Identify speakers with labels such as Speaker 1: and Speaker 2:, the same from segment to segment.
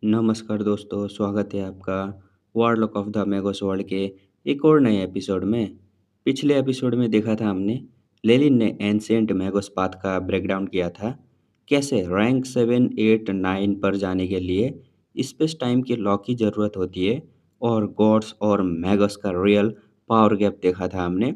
Speaker 1: नमस्कार दोस्तों, स्वागत है आपका वारलॉक ऑफ द मैगोस वर्ल्ड के एक और नए एपिसोड में। पिछले एपिसोड में देखा था हमने, लेनिन ने एंशिएंट मैगोस पाथ का ब्रेकडाउन किया था। कैसे रैंक 7, 8, 9 पर जाने के लिए स्पेस टाइम के लॉ की ज़रूरत होती है और गॉड्स और मैगोस का रियल पावर गैप देखा था हमने।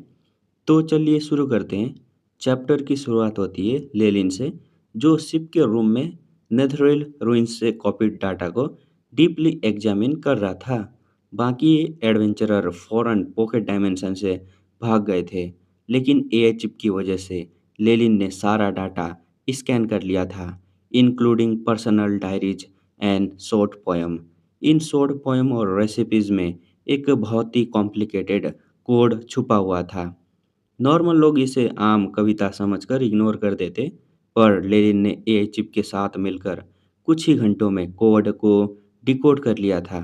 Speaker 1: तो चलिए शुरू करते हैं। चैप्टर की शुरुआत होती है लेलिन से, जो शिप के रूम में नेथरेल रूइंस से कॉपीड डाटा को डीपली एग्जामिन कर रहा था। बाकी एडवेंचरर फौरन पॉकेट डायमेंशन से भाग गए थे, लेकिन एआई चिप की वजह से लेलिन ने सारा डाटा स्कैन कर लिया था, including personal diaries and short poem. In short poem और रेसिपीज में एक बहुत ही कॉम्प्लिकेटेड कोड छुपा हुआ था। नॉर्मल लोग इसे आम कविता समझकर इग्नोर कर देते, पर लेनिन ने एआई चिप के साथ मिलकर कुछ ही घंटों में कोड को डिकोड कर लिया था।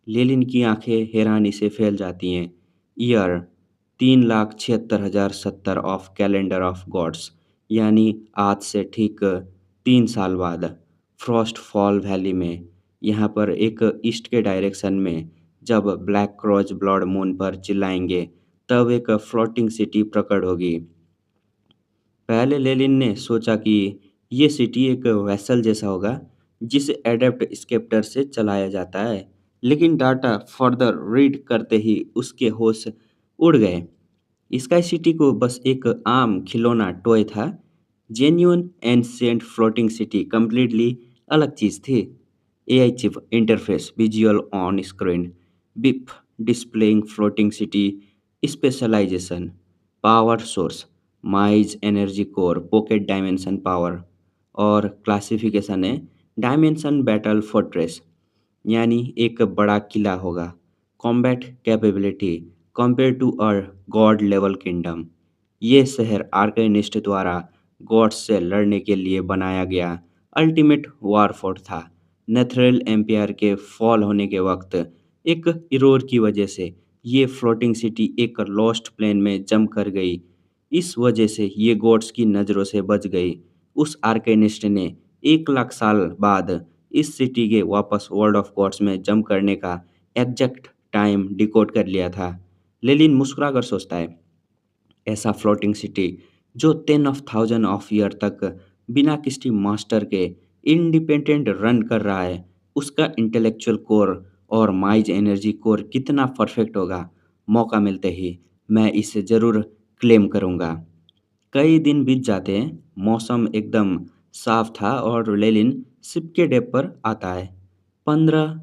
Speaker 1: लेनिन की आंखें हैरानी से फैल जाती हैं। Year 3,76,070 of calendar of gods, यानी आज से ठीक 3 साल बाद फ्रॉस्ट फॉल वैली में, यहाँ पर एक ईस्ट के डायरेक्शन में, जब ब्लैक क्रॉच ब्लड मून पर चिल्लाएंगे, तब एक फ्लोटिंग सिटी प्रकट होगी। पहले लेनिन ने सोचा कि ये सिटी एक वेसल जैसा होगा, जिसे एडेप्ट स्केप्टर से चलाया जाता है, लेकिन डाटा फर्दर रीड करते ही उसके होश उड़ गए। स्काई सिटी को बस एक आम खिलौना टॉय था। Genuine ancient floating city completely अलग चीज़ थी। AI chip interface visual on screen, beep displaying floating city specialisation, power source माइज energy core pocket dimension power, और क्लासिफिकेशन है डायमेंशन बैटल फोर्ट्रेस, यानी एक बड़ा किला होगा। Combat capability compare to a god level kingdom, ये शहर आर्केनिस्ट द्वारा गॉड्स से लड़ने के लिए बनाया गया अल्टीमेट वार फोर्ट था। नेथरेल एम्पायर के फॉल होने के वक्त एक इरोर की वजह से ये फ्लोटिंग सिटी एक लॉस्ट प्लेन में जम कर गई। इस वजह से ये गॉड्स की नज़रों से बच गई। उस आर्केनिस्ट ने 1 लाख साल बाद इस सिटी के वापस वर्ल्ड ऑफ गॉड्स में जंप करने का एग्जैक्ट टाइम डिकोड कर लिया था। लेलिन मुस्कुराकर सोचता है, ऐसा फ्लोटिंग सिटी जो 10 ऑफ 1000 ऑफ ईयर तक बिना किसी मास्टर के इंडिपेंडेंट रन कर रहा है, उसका इंटेलेक्चुअल कोर और माइज एनर्जी कोर कितना परफेक्ट होगा। मौका मिलते ही मैं इसे ज़रूर क्लेम करूँगा। कई दिन बीत जाते हैं, मौसम एकदम साफ था और लेलिन शिप के डेक पर आता है। 15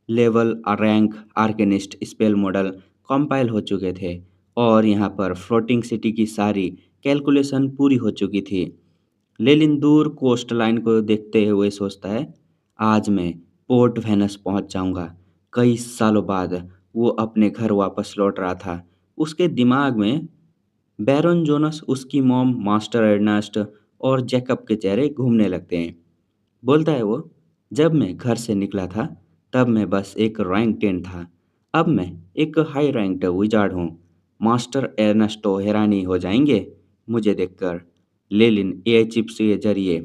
Speaker 1: level rank arcanist spell model compile हो चुके थे और यहाँ पर फ्लोटिंग सिटी की सारी कैलकुलेशन पूरी हो चुकी थी। लेलिन दूर कोस्ट लाइन को देखते हुए सोचता है, आज मैं पोर्ट वेनस पहुँच जाऊँगा। कई सालों बाद वो अपने घर वापस लौट रहा था। उसके दिमाग में बैरन जोनस, उसकी मॉम, मास्टर एर्नेस्ट और जैकब के चेहरे घूमने लगते हैं। बोलता है वो, जब मैं घर से निकला था तब मैं बस एक रैंक 10 था। अब मैं एक हाई रैंक्ड विजार्ड हूँ। मास्टर एर्नेस्टो हैरानी हो जाएंगे मुझे देखकर। लेलिन एआई चिप के जरिए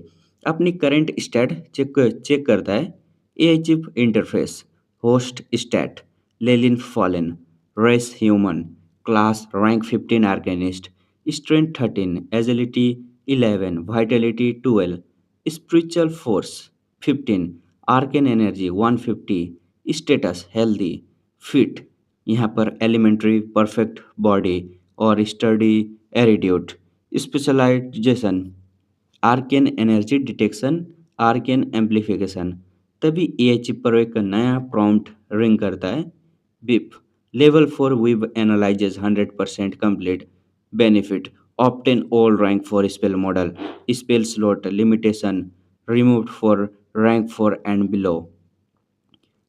Speaker 1: अपनी करंट स्टैट चेक करता है। AI chip interface, host stat Lelin Fallen, race human, class rank 15 arcanist, strength 13, agility 11, vitality 12, spiritual force 15, arcane energy 150, status healthy, fit, यहाँ पर एलिमेंट्री परफेक्ट बॉडी और study erudite, specialisation arcane energy detection, arcane amplification. तभी AI chip पर एक नया prompt ring करता है। Beep level 4 wave analyses 100% complete, benefit obtain all rank for spell model, spell slot limitation removed for rank 4 and below.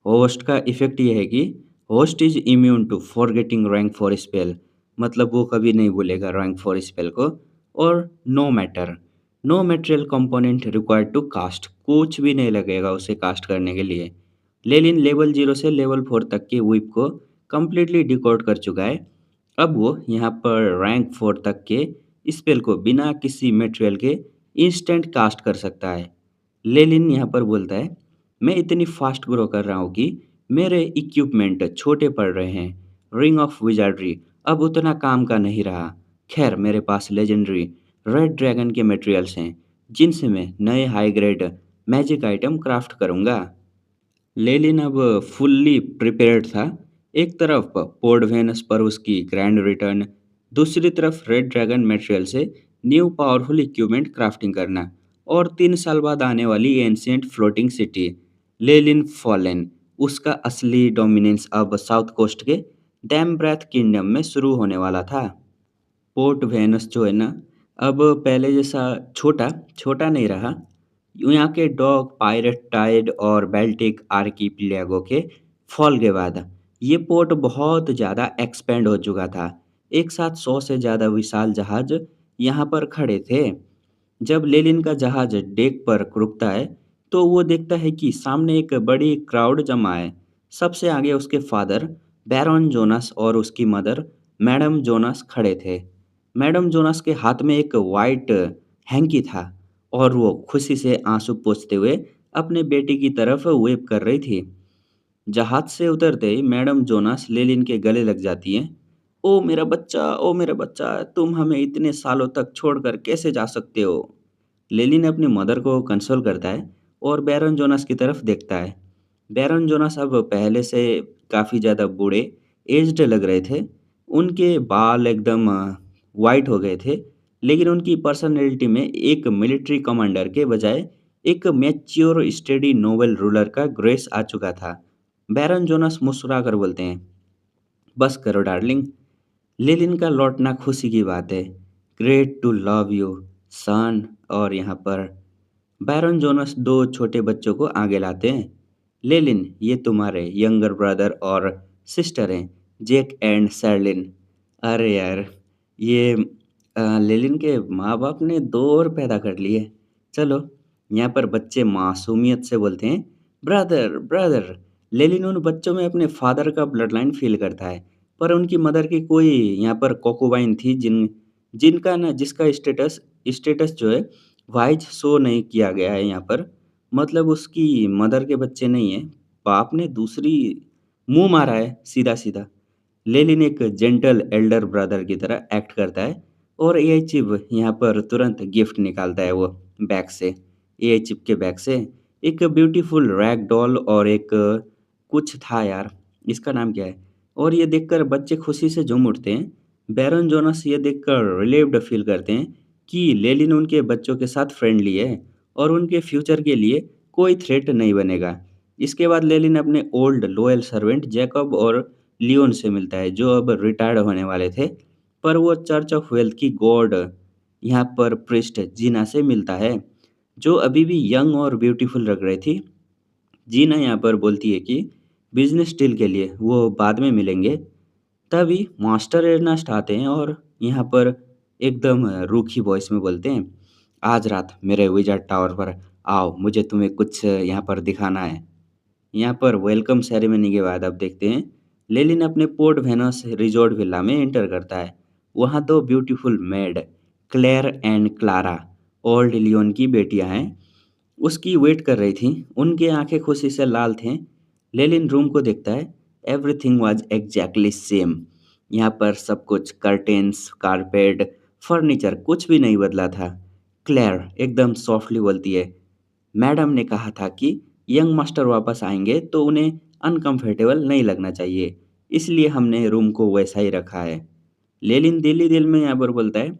Speaker 1: Host का effect ये है कि host is immune to forgetting rank for spell, मतलब वो कभी नहीं भूलेगा रैंक फॉर स्पेल को। और no matter, no material component required to cast, कुछ भी नहीं लगेगा उसे कास्ट करने के लिए। लेकिन लेवल 0 से लेवल 4 तक के विप को कम्प्लीटली डिकोड कर चुका है। अब वो यहाँ पर रैंक 4 तक के स्पेल को बिना किसी मटेरियल के इंस्टेंट कास्ट कर सकता है। लेलिन यहाँ पर बोलता है, मैं इतनी फास्ट ग्रो कर रहा हूँ कि मेरे इक्विपमेंट छोटे पड़ रहे हैं। रिंग ऑफ विजार्डरी अब उतना काम का नहीं रहा। खैर मेरे पास लेजेंडरी रेड ड्रैगन के मटेरियल्स हैं, जिनसे मैं नए high grade magic item craft करूँगा। लेलिन अब फुल्ली प्रिपेयर्ड था। एक तरफ पोर्ट वेनस पर उसकी ग्रैंड रिटर्न, दूसरी तरफ रेड ड्रैगन मटेरियल से न्यू पावरफुल इक्विपमेंट क्राफ्टिंग करना, और 3 साल बाद आने वाली एंशियंट फ्लोटिंग सिटी लेलिन फॉलेन। उसका असली डोमिनेंस अब साउथ कोस्ट के डैम ब्रेथ किंगडम में शुरू होने वाला था। पोर्ट वेनस जो है ना, अब पहले जैसा छोटा छोटा नहीं रहा। यहाँ के डॉग पायरेट टाइड और बेल्टिक आर्कीपिएगो के फॉल के बाद ये पोर्ट बहुत ज़्यादा एक्सपेंड हो चुका था। एक साथ 100 से ज़्यादा विशाल जहाज यहाँ पर खड़े थे। जब लेनिन का जहाज डेक पर रुकता है, तो वो देखता है कि सामने एक बड़ी क्राउड जमा है। सबसे आगे उसके फादर बैरन जोनास और उसकी मदर मैडम जोनास खड़े थे। मैडम जोनास के हाथ में एक वाइट हैंकी था, और वो खुशी से आंसू पोंछते हुए अपने बेटे की तरफ वेव कर रही थी। जहाज से उतरते ही मैडम जोनास लेलिन के गले लग जाती हैं। ओ मेरा बच्चा, ओ मेरा बच्चा, तुम हमें इतने सालों तक छोड़कर कैसे जा सकते हो? लेलिन अपनी मदर को कंसोल करता है और बैरन जोनास की तरफ देखता है। बैरन जोनास अब पहले से काफ़ी ज़्यादा बूढ़े, एज्ड लग रहे थे। उनके बाल एकदम वाइट हो गए थे, लेकिन उनकी पर्सनैलिटी में एक मिलिट्री कमांडर के बजाय एक मैच्योर, स्टेडी, नोबल रूलर का ग्रेस आ चुका था। बैरन जोनास मुस्कुराकर बोलते हैं, "बस करो डार्लिंग, लेनिन का लौटना खुशी की बात है। ग्रेट टू लव यू, सन।" और यहाँ पर बैरन जोनस 2 छोटे बच्चों को आगे लाते हैं। लेलिन, ये तुम्हारे यंगर ब्रदर और सिस्टर हैं, जैक एंड शर्लिन। अरे यार! ये लेलिन के माँ-बाप ने 2 और पैदा कर लिए। चलो, यहाँ पर बच्चे मासूमियत से बोलते हैं, "ब्रदर, ब्रदर।" लेलिन उन बच्चों में अपने फादर का ब्लड लाइन फ़ील करता है, पर उनकी मदर की कोई यहाँ पर कोकोबाइन थी, जिनका ना जिसका स्टेटस स्टेटस जो है वाइज शो नहीं किया गया है यहाँ पर। मतलब उसकी मदर के बच्चे नहीं हैं, बाप ने दूसरी मुँह मारा है सीधा-सीधा। लेनिन एक जेंटल एल्डर ब्रदर की तरह एक्ट करता है, और एआई चिप यहाँ पर तुरंत गिफ्ट निकालता है वो बैग से। एआई चिप के बैग से एक ब्यूटीफुल रैग डॉल और एक कुछ था यार, इसका नाम क्या है? और ये देखकर बच्चे खुशी से झूम उठते हैं। बैरन जोनस ये देखकर रिलीव्ड फील करते हैं कि लेनिन उनके बच्चों के साथ फ्रेंडली है, और उनके फ्यूचर के लिए कोई थ्रेट नहीं बनेगा। इसके बाद लेनिन अपने ओल्ड लॉयल सर्वेंट जैकब और लियोन से मिलता है, जो अब रिटायर्ड होने वाले थे। पर वो चर्च ऑफ वेल्थ की गॉड यहाँ पर प्रीस्ट जीना से मिलता है, जो अभी भी यंग और ब्यूटीफुल लग रही थी। जीना यहाँ पर बोलती है कि बिजनेस डील के लिए वो बाद में मिलेंगे। तभी मास्टर एर्नेस्ट आते हैं और यहाँ पर एकदम रूखी वॉइस में बोलते हैं, "आज रात मेरे विज़ार्ड टावर पर आओ, मुझे तुम्हें कुछ यहाँ पर दिखाना है।" यहाँ पर वेलकम सेरेमनी के बाद आप देखते हैं, लेनिन अपने पोर्ट वेनस रिजॉर्ट विला में एंटर करता है। वहाँ 2 beautiful maid, Claire and Clara, old Leon की बेटियाँ हैं, उसकी वेट कर रही थीं। उनकी आंखें खुशी से लाल थीं। लेनिन रूम को देखता है। Everything was exactly same. यहाँ पर सब कुछ, कर्टेन्स, कारपेट, फर्नीचर, कुछ भी नहीं बदला था। क्लेयर एकदम सॉफ्टली बोलती है, "मैडम ने कहा था कि यंग मास्टर वापस आएंगे तो उन्हें अनकंफर्टेबल नहीं लगना चाहिए, इसलिए हमने रूम को वैसा ही रखा है।" लेनिन दिल ही दिल में यहाँ पर बोलता है,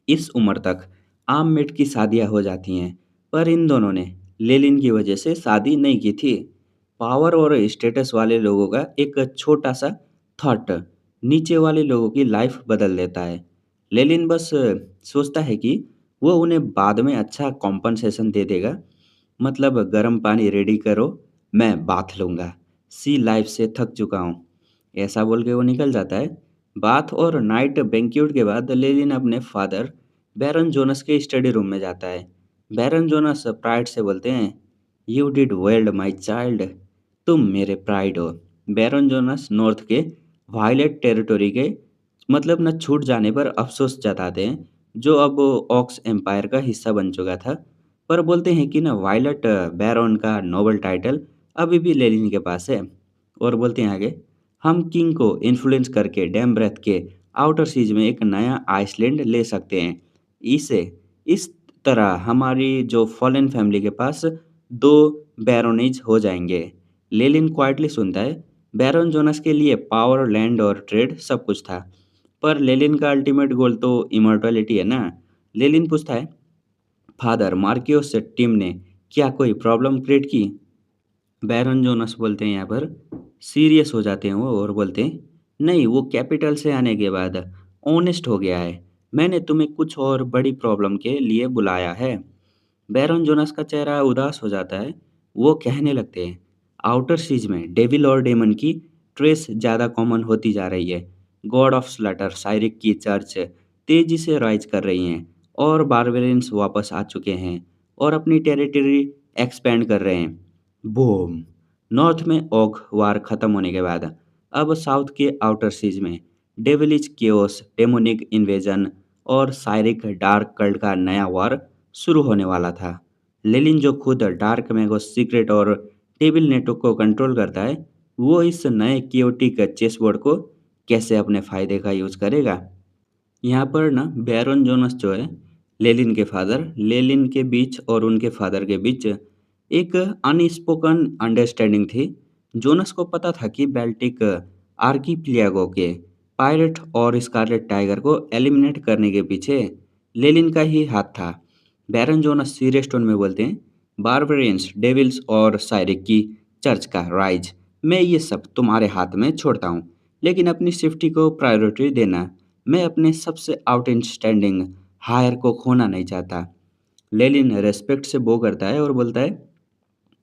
Speaker 1: "इस उम्र तक आम मेट की शादियाँ हो जाती हैं, पर इन दोनों ने लेनिन की वजह से शादी नहीं की थी।" पावर और स्टेटस वाले लोगों का एक छोटा-सा थॉट नीचे वाले लोगों की लाइफ बदल देता है। लेनिन बस सोचता है कि वो उन्हें बाद में अच्छा कॉम्पेंसेशन दे देगा। मतलब, गर्म पानी रेडी करो, मैं बाथ लूँगा। सी लाइफ से थक चुका हूँ। ऐसा बोल के वो निकल जाता है। बाथ और नाइट बैंक्वेट के बाद लेनिन अपने फादर बैरन जोनस के स्टडी रूम में जाता है। बैरन जोनस प्राइड से बोलते हैं, "you did well my child." तुम मेरे प्राइड हो। बैरन जोनस नॉर्थ के वायलेट टेरिटरी के मतलब न छूट जाने पर अफ़सोस जताते हैं, जो अब ऑक्स एम्पायर का हिस्सा बन चुका था। पर बोलते हैं कि ना वायलट बैरन का नोबेल टाइटल अभी भी लेनिन के पास है। और बोलते हैं आगे, हम किंग को इन्फ्लुएंस करके डैम ब्रेथ के आउटर सीज में एक नया आइसलैंड ले सकते हैं। इसे इस तरह हमारी जो फॉरेन फैमिली के पास दो बैरोनेज हो जाएंगे। लेलिन क्वाइटली सुनता है। बैरन जोनस के लिए पावर, लैंड और ट्रेड सब कुछ था, पर लेलिन का अल्टीमेट गोल तो इमॉर्टैलिटी है ना। लेलिन पूछता है, फादर मार्कियोस टीम ने क्या कोई प्रॉब्लम क्रिएट की? बैरन जोनस बोलते हैं यहाँ पर, सीरियस हो जाते हैं वो और बोलते हैं, नहीं, वो कैपिटल से आने के बाद ऑनेस्ट हो गया है। मैंने तुम्हें कुछ और बड़ी प्रॉब्लम के लिए बुलाया है। बैरन जोनस का चेहरा उदास हो जाता है। वो कहने लगते हैं, आउटर सीज में डेविल और डेमन की ट्रेस ज़्यादा कॉमन होती जा रही है। गॉड ऑफ स्लटर साइरिक की चर्च तेजी से राइज कर रही हैं और बारबेरियंस वापस आ चुके हैं और अपनी टेरिटरी एक्सपेंड कर रहे हैं। बूम! नॉर्थ में ओग वार खत्म होने के बाद अब साउथ के आउटर सीज में डेविलिश केओस, डेमोनिक इन्वेजन और साइरिक डार्क कल्ट का नया वार शुरू होने वाला था। लेलिन जो खुद डार्क मैगोस सीक्रेट और टेबिल नेटवर्क को कंट्रोल करता है, वो इस नए कियोटिक चेसबोर्ड को कैसे अपने फायदे का यूज करेगा। यहाँ पर ना बैरन जोनस जो है, लेलिन के फादर, लेलिन के बीच और उनके फादर के बीच एक अनस्पोकन अंडरस्टैंडिंग थी। जोनस को पता था कि बेल्टिक आर्कीपियागो के पायरेट और स्कारलेट टाइगर को एलिमिनेट करने के पीछे लेलिन का ही हाथ था। बैरन जोनस सीरियस टोन में बोलते हैं, बारबेरियंस, डेविल्स और साइरिक की चर्च का राइज, मैं ये सब तुम्हारे हाथ में छोड़ता हूँ, लेकिन अपनी सेफ्टी को प्रायोरिटी देना। मैं अपने सबसे आउटस्टैंडिंग हायर को खोना नहीं चाहता। लेलिन रेस्पेक्ट से बो करता है और बोलता है,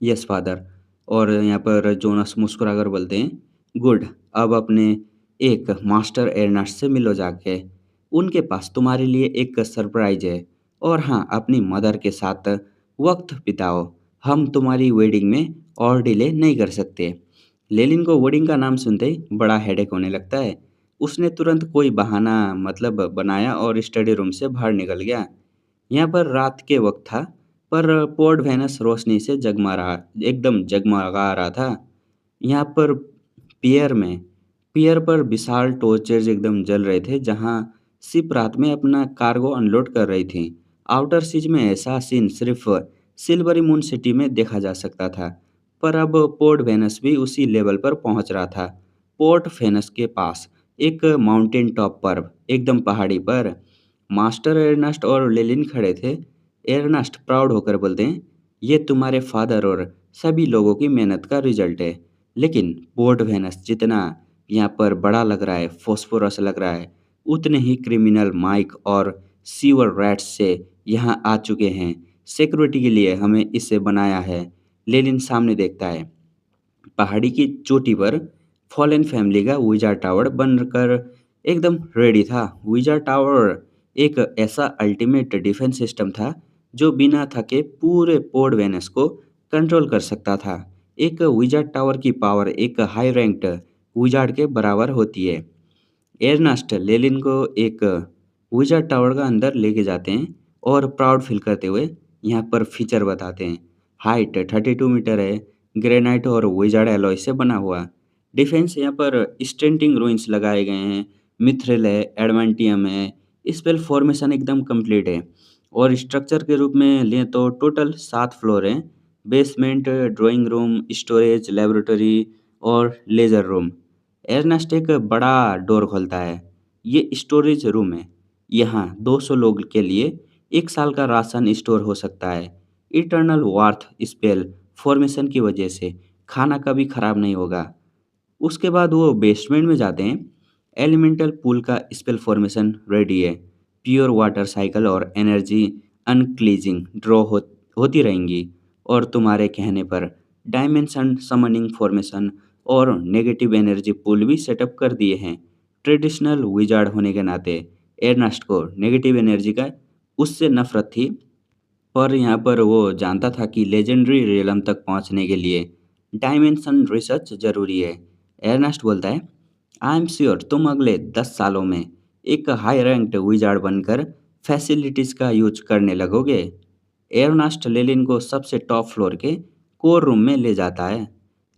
Speaker 1: यस फादर। और यहाँ पर जोनस मुस्कुराकर बोलते हैं, गुड, अब अपने एक मास्टर एर्नस्ट से मिलो जाके। उनके पास तुम्हारे लिए एक सरप्राइज है। और हाँ, अपनी मदर के साथ वक्त बिताओ। हम तुम्हारी वेडिंग में और डिले नहीं कर सकते। लेलिन को वेडिंग का नाम सुनते ही बड़ा हेडेक होने लगता है। उसने तुरंत कोई बहाना मतलब बनाया और स्टडी रूम से बाहर निकल गया। यहाँ पर रात के वक्त था, पर पोर्ट वेनस रोशनी से एकदम जगमगा रहा था। यहाँ पर पियर में पियर पर विशाल टॉर्चेज एकदम जल रहे थे, जहाँ शिप रात में अपना कार्गो अनलोड कर रही थी। आउटर सीज में ऐसा सीन सिर्फ सिल्वरी मून सिटी में देखा जा सकता था, पर अब पोर्ट वेनस भी उसी लेवल पर पहुंच रहा था। पोर्ट वेनस के पास एक माउंटेन टॉप पर, एकदम पहाड़ी पर, मास्टर एर्नस्ट और लेलिन खड़े थे। एर्नस्ट प्राउड होकर बोलते हैं, ये तुम्हारे फादर और सभी लोगों की मेहनत का रिजल्ट है। लेकिन पोर्ट वेनस जितना यहाँ पर बड़ा लग रहा है, फॉस्फोरस लग रहा है, उतने ही क्रिमिनल माइक और सीवर रैट्स से यहाँ आ चुके हैं। सिक्योरिटी के लिए हमें इसे बनाया है। लेलिन सामने देखता है। पहाड़ी की चोटी पर फॉलन फैमिली का विजार टावर बनकर एकदम रेडी था। विजार टावर एक ऐसा अल्टीमेट डिफेंस सिस्टम था जो बिना थके पूरे पोर्ट वेनस को कंट्रोल कर सकता था। एक विजार टावर की पावर एक हाई रैंक्ड विजार्ड के बराबर होती है। एर्नस्ट लेलिन को एक विज़ार्ड टावर का अंदर लेके जाते हैं और प्राउड फील करते हुए यहाँ पर फीचर बताते हैं। हाइट 32 मीटर है, ग्रेनाइट और विज़ार्ड एलॉय से बना हुआ। डिफेंस यहाँ पर स्टेंटिंग रूइंस लगाए गए हैं, मिथ्रिल है, एडमेंटियम है, स्पेल फॉर्मेशन एकदम कंप्लीट है। और स्ट्रक्चर के रूप में लें तो टोटल 7 फ्लोर हैं। Basement, drawing room, storage, laboratory और लेजर रूम। एर्नेस्ट एक बड़ा डोर खोलता है। ये स्टोरेज रूम है। यहाँ 200 लोग के लिए 1 साल का राशन स्टोर हो सकता है। इटर्नल वार्थ स्पेल फॉर्मेशन की वजह से खाना कभी खराब नहीं होगा। उसके बाद वो बेसमेंट में जाते हैं। एलिमेंटल पूल का स्पेल फॉर्मेशन रेडी है। प्योर वाटर साइकिल और एनर्जी अनक्लीजिंग होती रहेंगी। और तुम्हारे कहने पर डायमेंशन समनिंग फॉर्मेशन और नेगेटिव एनर्जी पूल भी सेटअप कर दिए हैं। ट्रेडिशनल विजार्ड होने के नाते एर्नस्ट को नेगेटिव एनर्जी का उससे नफरत थी, पर यहाँ पर वो जानता था कि लेजेंडरी रियलम तक पहुँचने के लिए डायमेंशन रिसर्च जरूरी है। एर्नेस्ट बोलता है, आई एम श्योर तुम अगले 10 सालों में एक हाई रैंक्ड विजार्ड बनकर फैसिलिटीज का यूज करने लगोगे। एर्नेस्ट लेलिन को सबसे टॉप फ्लोर के कोर रूम में ले जाता है,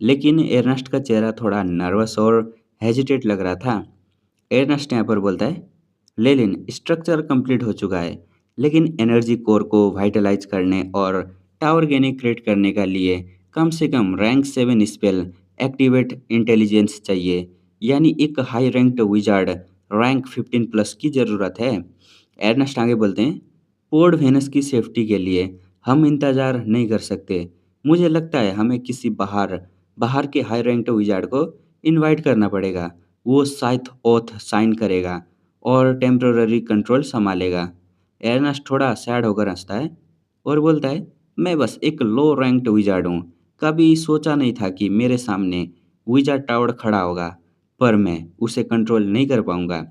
Speaker 1: लेकिन एर्नेस्ट का चेहरा थोड़ा नर्वस और हेजिटेट लग रहा था। एर्नेस्ट यहाँ पर बोलता है, लेलिन स्ट्रक्चर कंप्लीट हो चुका है, लेकिन एनर्जी कोर को वाइटलाइज करने और टावर गेनी क्रिएट करने के लिए कम से कम रैंक 7 स्पेल एक्टिवेट इंटेलिजेंस चाहिए, यानी एक high ranked wizard rank 15 plus की ज़रूरत है। एर्नेस्ट आगे बोलते हैं, पोर्ट वेनस की सेफ्टी के लिए हम इंतज़ार नहीं कर सकते। मुझे लगता है हमें किसी बाहर बाहर के हाई रैंक्ड विजार्ड को इनवाइट करना पड़ेगा। वो साइथ ओथ साइन करेगा और टेम्पररी कंट्रोल संभालेगा। एर्नेस्ट थोड़ा सैड होकर हंसता है और बोलता है, मैं बस एक लो रैंक्ड विजार्ड हूँ। कभी सोचा नहीं था कि मेरे सामने विजार्ड टावर खड़ा होगा, पर मैं उसे कंट्रोल नहीं कर पाऊंगा।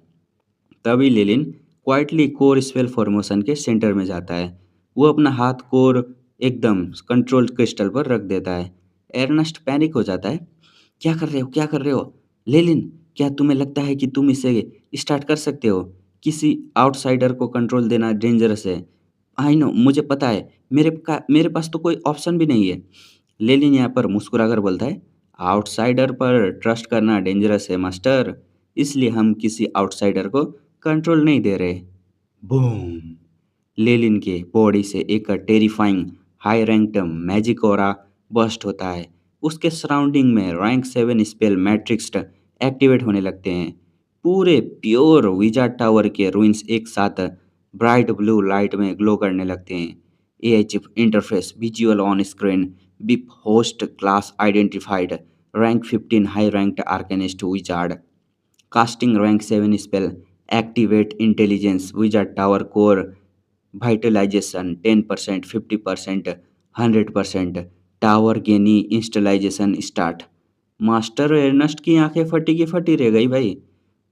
Speaker 1: तभी लेलिन क्वाइटली कोर स्पेल फॉर्मेशन के सेंटर में जाता है। वो अपना हाथ कोर एकदम कंट्रोल क्रिस्टल पर रख देता है। एर्नेस्ट पैनिक हो जाता है। क्या कर रहे हो, क्या कर रहे हो? लेलिन, क्या तुम्हें लगता है कि तुम इसे स्टार्ट कर सकते हो? किसी आउटसाइडर को कंट्रोल देना डेंजरस है। आई नो, मुझे पता है। मेरे पास तो कोई ऑप्शन भी नहीं है। लेनिन यहाँ पर मुस्कुराकर बोलता है, आउटसाइडर पर ट्रस्ट करना डेंजरस है मास्टर, इसलिए हम किसी आउटसाइडर को कंट्रोल नहीं दे रहे। बूम! लेलिन के बॉडी से एक terrifying high ranked magic aura burst होता है। उसके सराउंडिंग में रैंक 7 स्पेल मैट्रिक्स एक्टिवेट होने लगते हैं। पूरे प्योर विजार्ड टावर के रुइंस एक साथ ब्राइट ब्लू लाइट में ग्लो करने लगते हैं। AI chip interface visual on screen beep host class identified rank 15 high ranked arcanist wizard casting rank 7 spell activate intelligence wizard tower core vitalization 10% 50% 100% tower genie initialisation start. Master Ernst की आंखें फटी की फटी रह गई भाई,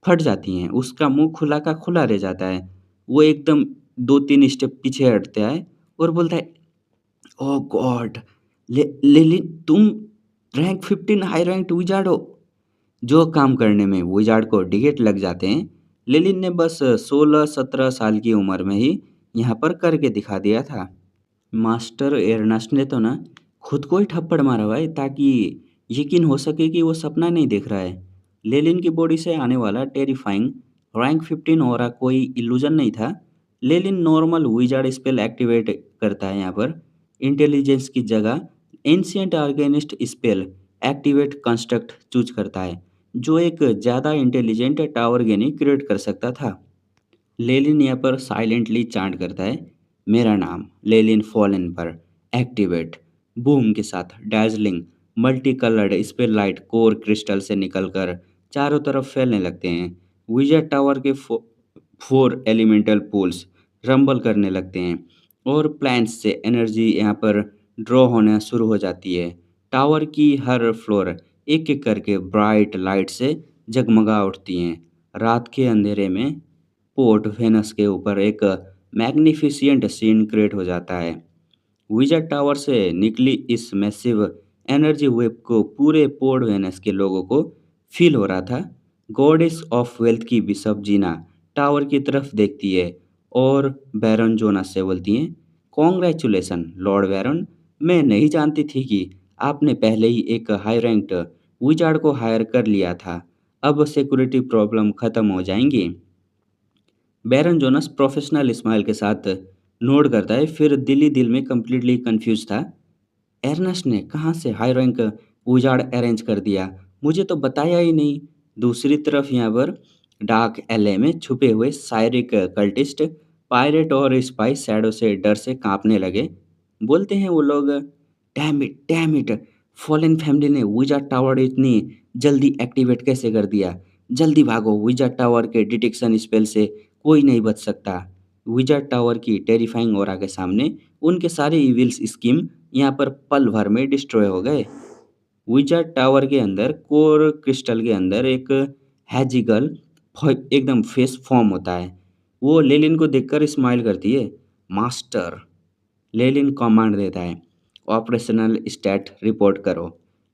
Speaker 1: फट जाती हैं। उसका मुंह खुला का खुला रह जाता है। वो एकदम 2-3 स्टेप पीछे हटता है और बोलता है, ओह गॉड, लिली तुम रैंक 15 हाई रैंक विजार्ड हो? जो काम करने में विजार्ड को डिकेट लग जाते हैं, लेलिन ने बस 16-17 साल की उम्र में ही यहाँ पर करके दिखा दिया था। मास्टर एर्नस्ट ने तो ना खुद को ही थप्पड़ मारा भाई, ताकि यकीन हो सके कि वो सपना नहीं देख रहा है। लेलिन की बॉडी से आने वाला टेरिफाइंग रैंक 15 हो रहा कोई इल्यूजन नहीं था। Lelin normal wizard spell activate करता है यहाँ पर। इंटेलिजेंस की जगह ancient arcanist spell activate construct choose करता है, जो एक ज़्यादा इंटेलिजेंट टावर गेनी क्रिएट कर सकता था। लेलिन यहाँ पर साइलेंटली चांट करता है, मेरा नाम लेलिन फॉलन पर एक्टिवेट। बूम के साथ dazzling multi coloured spell light core crystal से निकलकर चारों तरफ फैलने लगते हैं। विजय टावर के 4 एलिमेंटल पूल्स रंबल करने लगते हैं और प्लैंट्स से एनर्जी यहाँ पर ड्रॉ होना शुरू हो जाती है। टावर की हर फ्लोर एक एक करके ब्राइट लाइट से जगमगा उठती हैं। रात के अंधेरे में पोर्ट वेनस के ऊपर एक मैग्निफिसेंट सीन क्रिएट हो जाता है। विजार्ड टावर से निकली इस मैसिव एनर्जी वेव को पूरे पोर्ट वेनस के लोगों को फील हो रहा था। गॉडेस ऑफ वेल्थ की बिशप जीना टावर की तरफ देखती है और बैरन जोनास से बोलती हैं, कॉन्ग्रेचुलेसन लॉर्ड बैरन, मैं नहीं जानती थी कि आपने पहले ही एक हाई रैंक्ड विजार्ड को हायर कर लिया था। अब सिक्योरिटी प्रॉब्लम खत्म हो जाएंगी। बैरन जोनस प्रोफेशनल स्माइल के साथ नोट करता है, फिर दिल ही दिल में कंप्लीटली कंफ्यूज था। एर्नेस्ट ने कहाँ से हाई रैंक उजाड़ अरेंज कर दिया, मुझे तो बताया ही नहीं। दूसरी तरफ यहाँ पर डार्क एलए में छुपे हुए सायरिक कल्टिस्ट पायरेट और स्पाई शैडो से डर से कांपने लगे। बोलते हैं वो लोग, डैम इट, फॉलन फैमिली ने विजार्ड टावर इतनी जल्दी एक्टिवेट कैसे कर दिया? जल्दी भागो, विजार्ड टावर के डिटेक्शन स्पेल से कोई नहीं बच सकता। विजार्ड टावर की टेरिफाइंग ऑरा के सामने उनके सारे इविल्स स्कीम यहाँ पर पल भर में डिस्ट्रॉय हो गए। विजार्ड टावर के अंदर कोर क्रिस्टल के अंदर एक हैजिगल एकदम फेस फॉर्म होता है। वो लेलिन को देखकर स्माइल करती है। मास्टर, लेलिन कमांड देता है, ऑपरेशनल स्टैट रिपोर्ट करो।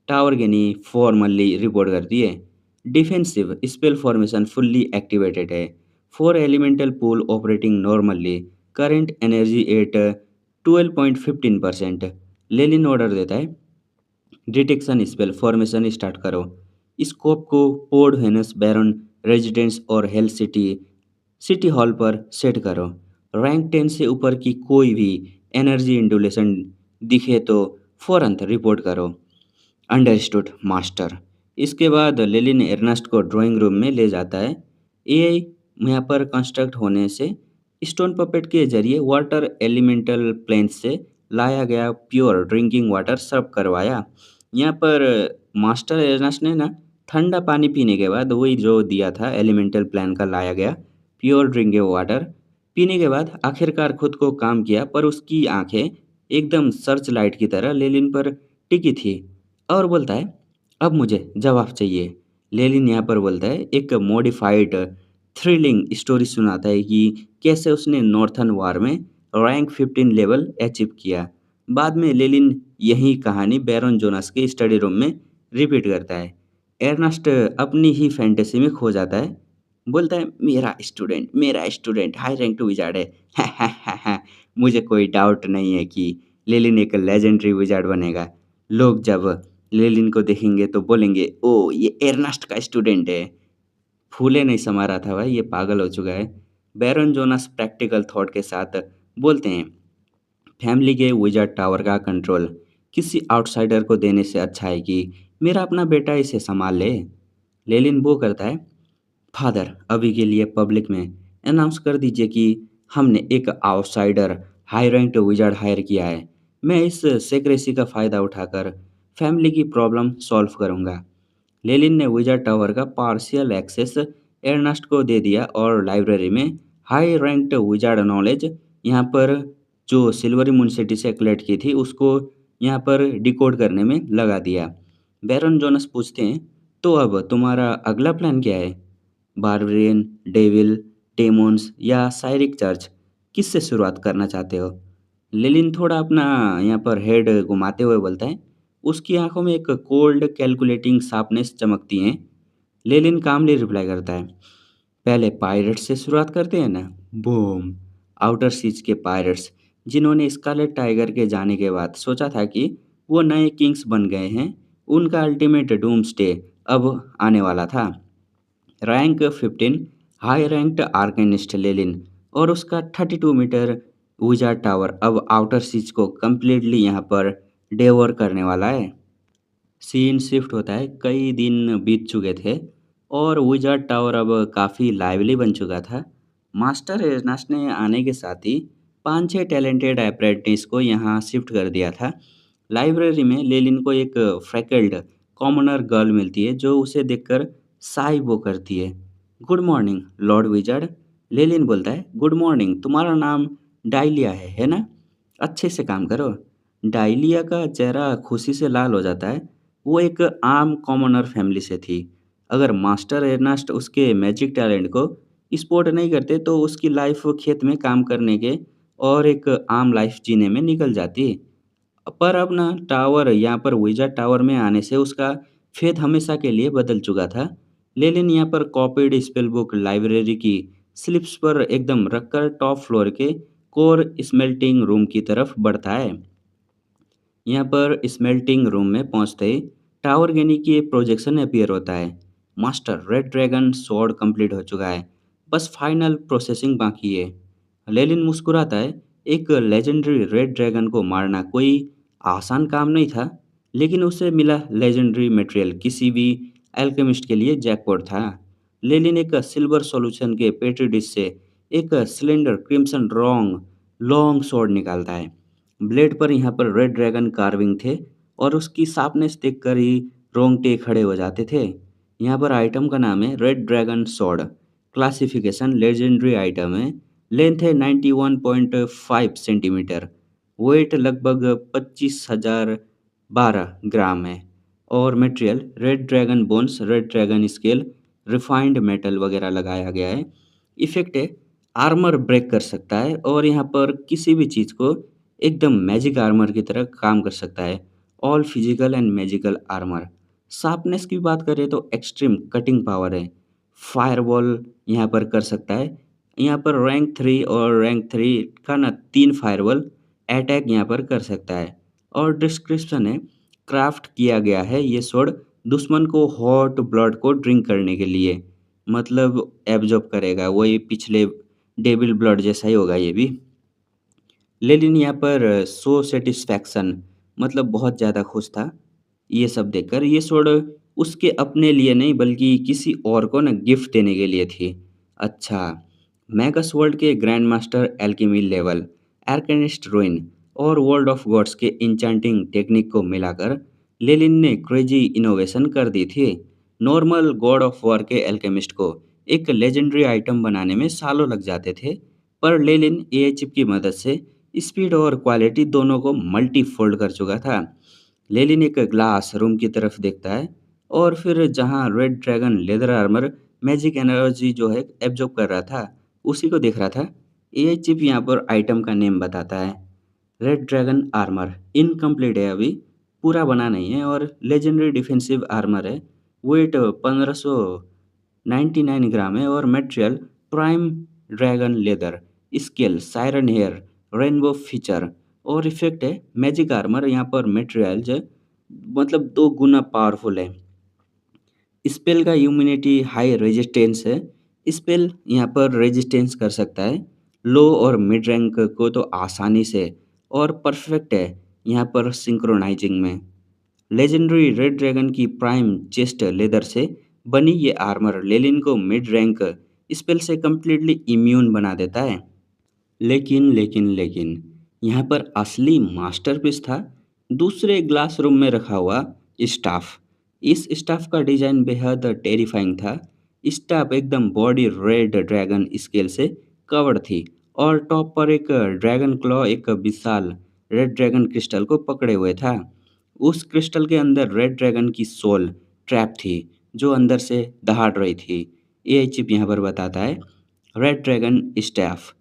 Speaker 1: टावर गेनी फॉर्मली रिपोर्ट करती है, defensive spell formation fully activated है, 4 elemental pool operating normally, current energy at 12.15%। Lenin order देता है, डिटेक्शन स्पेल फॉर्मेशन स्टार्ट करो। स्कोप को पोर्ट वेनस बैरन रेजिडेंस और हेल सिटी सिटी हॉल पर सेट करो। रैंक 10 से ऊपर की कोई भी एनर्जी इंडुलेशन दिखे तो फौरन रिपोर्ट करो। Understood master. इसके बाद लेलिन एर्नेस्ट को ड्राइंग रूम में ले जाता है। एआई यहाँ पर कंस्ट्रक्ट होने से स्टोन पपेट के जरिए वाटर एलिमेंटल प्लेन्स से लाया गया प्योर ड्रिंकिंग वाटर सर्व करवाया। यहाँ पर मास्टर एर्नेस्ट ने ना ठंडा पानी पीने के बाद वही जो दिया था एलिमेंटल प्लान का लाया गया प्योर ड्रिंकिंग वाटर पीने के बाद आखिरकार खुद को काम किया, पर उसकी आंखें एकदम सर्च लाइट की तरह लेलिन पर टिकी थी और बोलता है, अब मुझे जवाब चाहिए। लेलिन यहाँ पर बोलता है, एक मॉडिफाइड थ्रिलिंग स्टोरी सुनाता है कि कैसे उसने नॉर्थर्न वार में रैंक 15 लेवल अचीव किया। बाद में लेलिन यही कहानी बैरन जोनास के स्टडी रूम में रिपीट करता है। एर्नेस्ट अपनी ही फैंटेसी में खो जाता है। बोलता है, मेरा student high rank to wizard है। मुझे कोई डाउट नहीं है कि लेलिन एक लेजेंडरी विजार्ड बनेगा। लोग जब लेलिन को देखेंगे तो बोलेंगे, ओ ये एर्नेस्ट का स्टूडेंट है। फूले नहीं समा रहा था भाई, ये पागल हो चुका है। बैरन जोनास प्रैक्टिकल थॉट के साथ बोलते हैं, फैमिली के विजार्ड टावर का कंट्रोल किसी आउटसाइडर को देने से अच्छा है कि मेरा अपना बेटा इसे संभाल ले। लेलिन वो करता है, फादर अभी के लिए पब्लिक में अनाउंस कर दीजिए कि हमने एक outsider high ranked wizard hire किया है। मैं इस सेक्रेसी का फ़ायदा उठाकर फैमिली की प्रॉब्लम सॉल्व करूंगा। लेलिन ने विजार्ड टावर का पार्शियल एक्सेस एर्नेस्ट को दे दिया और लाइब्रेरी में हाई रैंक्ड विजार्ड नॉलेज यहाँ पर जो सिल्वरी मून सिटी से कलेक्ट की थी उसको यहाँ पर डिकोड करने में लगा दिया। बैरन जोनस पूछते हैं, तो अब तुम्हारा अगला प्लान क्या है? बारबरियन, डेविल, डेमोन्स या साइरिक चर्च, किससे शुरुआत करना चाहते हो? लेलिन थोड़ा अपना यहाँ पर हेड घुमाते हुए बोलता है, उसकी आंखों में एक कोल्ड कैलकुलेटिंग शार्पनेस चमकती हैं। लेलिन कामली रिप्लाई करता है, पहले पायरेट्स से शुरुआत करते हैं ना। बूम। आउटर सीज के पायरेट्स जिन्होंने स्कारलेट टाइगर के जाने के बाद सोचा था कि वो नए किंग्स बन गए हैं, उनका अल्टीमेट डूम्सडे अब आने वाला था। रैंक 15 हाई रैंक्ड आर्केनिस्ट लेलिन और उसका 32 मीटर विजार्ड टावर अब आउटर सीज को कम्प्लीटली यहाँ पर डेवोर करने वाला है। सीन शिफ्ट होता है, कई दिन बीत चुके थे और विजार्ड टावर अब काफ़ी लाइवली बन चुका था। मास्टर एर्नेस्ट ने आने के साथ ही 5-6 टैलेंटेड अप्रेंटिस को यहाँ शिफ्ट कर दिया था। लाइब्रेरी में लेलिन को एक फ्रैकल्ड कॉमनर गर्ल मिलती है जो उसे देखकर साई वो करती है। Good morning lord wizard. Lelin बोलता है, गुड मॉर्निंग, तुम्हारा नाम डाइलिया है ना? अच्छे से काम करो। डाइलिया का चेहरा खुशी से लाल हो जाता है। वो एक आम कॉमनर फैमिली से थी। अगर मास्टर एर्नेस्ट उसके मैजिक टैलेंट को सपोर्ट नहीं करते तो उसकी लाइफ खेत में काम करने के और एक आम लाइफ जीने में निकल जाती। पर अब ना टावर यहाँ पर विज़ार्ड टावर में आने से उसका फेथ हमेशा के लिए बदल चुका था। लेलिन यहाँ पर कॉपीड स्पेल बुक लाइब्रेरी की स्लिप्स पर एकदम रखकर टॉप फ्लोर के कोर स्मेल्टिंग रूम की तरफ बढ़ता है। यहाँ पर स्मेल्टिंग रूम में पहुँचते ही टावर गेनी की प्रोजेक्शन अपीयर होता है। Master red dragon sword complete हो चुका है, बस फाइनल प्रोसेसिंग बाकी है। लेलिन मुस्कुराता है, एक लेजेंडरी रेड ड्रैगन को मारना कोई आसान काम नहीं था, लेकिन उसे मिला लेजेंडरी मटेरियल किसी भी एल्केमिस्ट के लिए जैकपॉट था। लेलिन एक सिल्वर सॉल्यूशन के पेट्री डिश से एक cylinder crimson wrong long sword निकालता है। ब्लेड पर यहाँ पर रेड ड्रैगन कार्विंग थे और उसकी शार्पनेस देखकर ही रोंगटे खड़े हो जाते थे। यहाँ पर आइटम का नाम है red dragon sword. Classification legendary item है। लेंथ है 91.5 सेंटीमीटर। वेट लगभग 25,012 ग्राम है। और material red dragon bones, red dragon scale, refined metal वगैरह लगाया गया है। इफेक्ट है, आर्मर ब्रेक कर सकता है और यहाँ पर किसी भी चीज़ को एकदम मैजिक आर्मर की तरह काम कर सकता है। All physical and magical armour. Sharpness की बात करें तो एक्सट्रीम कटिंग पावर है। फायरवॉल यहाँ पर कर सकता है। यहाँ पर रैंक 3 और रैंक 3 का ना 3 फायरवॉल अटैक यहाँ पर कर सकता है। और डिस्क्रिप्शन है, क्राफ्ट किया गया है ये स्वॉर्ड दुश्मन को हॉट ब्लड को ड्रिंक करने के लिए, मतलब एब्जॉर्ब करेगा, वही पिछले डेविल ब्लड जैसा ही होगा ये भी। लेकिन यहाँ पर शो सैटिस्फैक्शन, मतलब बहुत ज़्यादा खुश था ये सब देखकर। ये स्वॉर्ड उसके अपने लिए नहीं बल्कि किसी और को ना गिफ्ट देने के लिए थी। अच्छा, मैगस वर्ल्ड के grand master alchemy level, arcanist ruin और वर्ल्ड ऑफ गॉड्स के इंचेंटिंग टेक्निक को मिलाकर लेलिन ने क्रेजी इनोवेशन कर दी थी। नॉर्मल गॉड ऑफ वॉर के एल्केमिस्ट को एक लेजेंडरी आइटम बनाने में सालों लग जाते थे, पर लेलिन एआई चिप की मदद से स्पीड और क्वालिटी दोनों को मल्टी फोल्ड कर चुका था। लेलिन एक ग्लास रूम की तरफ देखता है और फिर जहाँ red dragon leather armour magic energy जो है एब्जॉर्ब कर रहा था, उसी को देख रहा था। एआई चिप यहाँ पर आइटम का नेम बताता है, रेड ड्रैगन आर्मर इनकम्प्लीट है अभी, पूरा बना नहीं है, और लेजेंडरी डिफेंसिव आर्मर है। वेट 1599 ग्राम है और material prime dragon leather, scale siren hair, rainbow feature, और इफेक्ट है मैजिक आर्मर। यहाँ पर मटेरियल जो मतलब 2 गुना पावरफुल है। स्पेल का इम्यूनिटी हाई रेजिस्टेंस है। स्पेल यहाँ पर रेजिस्टेंस कर सकता है लो और मिड रैंक को तो आसानी से, और परफेक्ट है यहाँ पर सिंक्रोनाइजिंग में। लेजेंडरी रेड ड्रैगन की प्राइम चेस्ट लेदर से बनी ये आर्मर लेलिन को मिड रैंक स्पेल से कंप्लीटली इम्यून बना देता है। लेकिन यहाँ पर असली मास्टरपीस था दूसरे ग्लास रूम में रखा हुआ स्टाफ। इस स्टाफ का डिजाइन बेहद टेरिफाइंग था। स्टाफ एकदम बॉडी रेड ड्रैगन स्केल से कवर्ड थी और टॉप पर एक ड्रैगन क्लॉ एक विशाल रेड ड्रैगन क्रिस्टल को पकड़े हुए था। उस क्रिस्टल के अंदर रेड ड्रैगन की सोल ट्रैप थी जो अंदर से दहाड़ रही थी। एआई चिप यहाँ पर बताता है, red dragon staff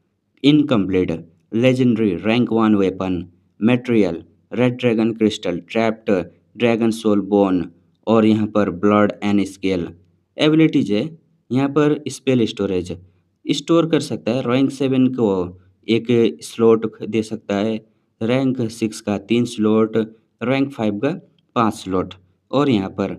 Speaker 1: incomplete, legendary rank 1 weapon, material red dragon crystal trapped dragon soul bone, और यहाँ पर ब्लड एंड स्केल। एबिलिटीज है यहाँ पर स्पेल स्टोरेज, स्टोर कर सकता है रैंक 7 को एक स्लॉट दे सकता है, रैंक 6 का 3 स्लॉट, रैंक 5 का 5 स्लॉट, और यहाँ पर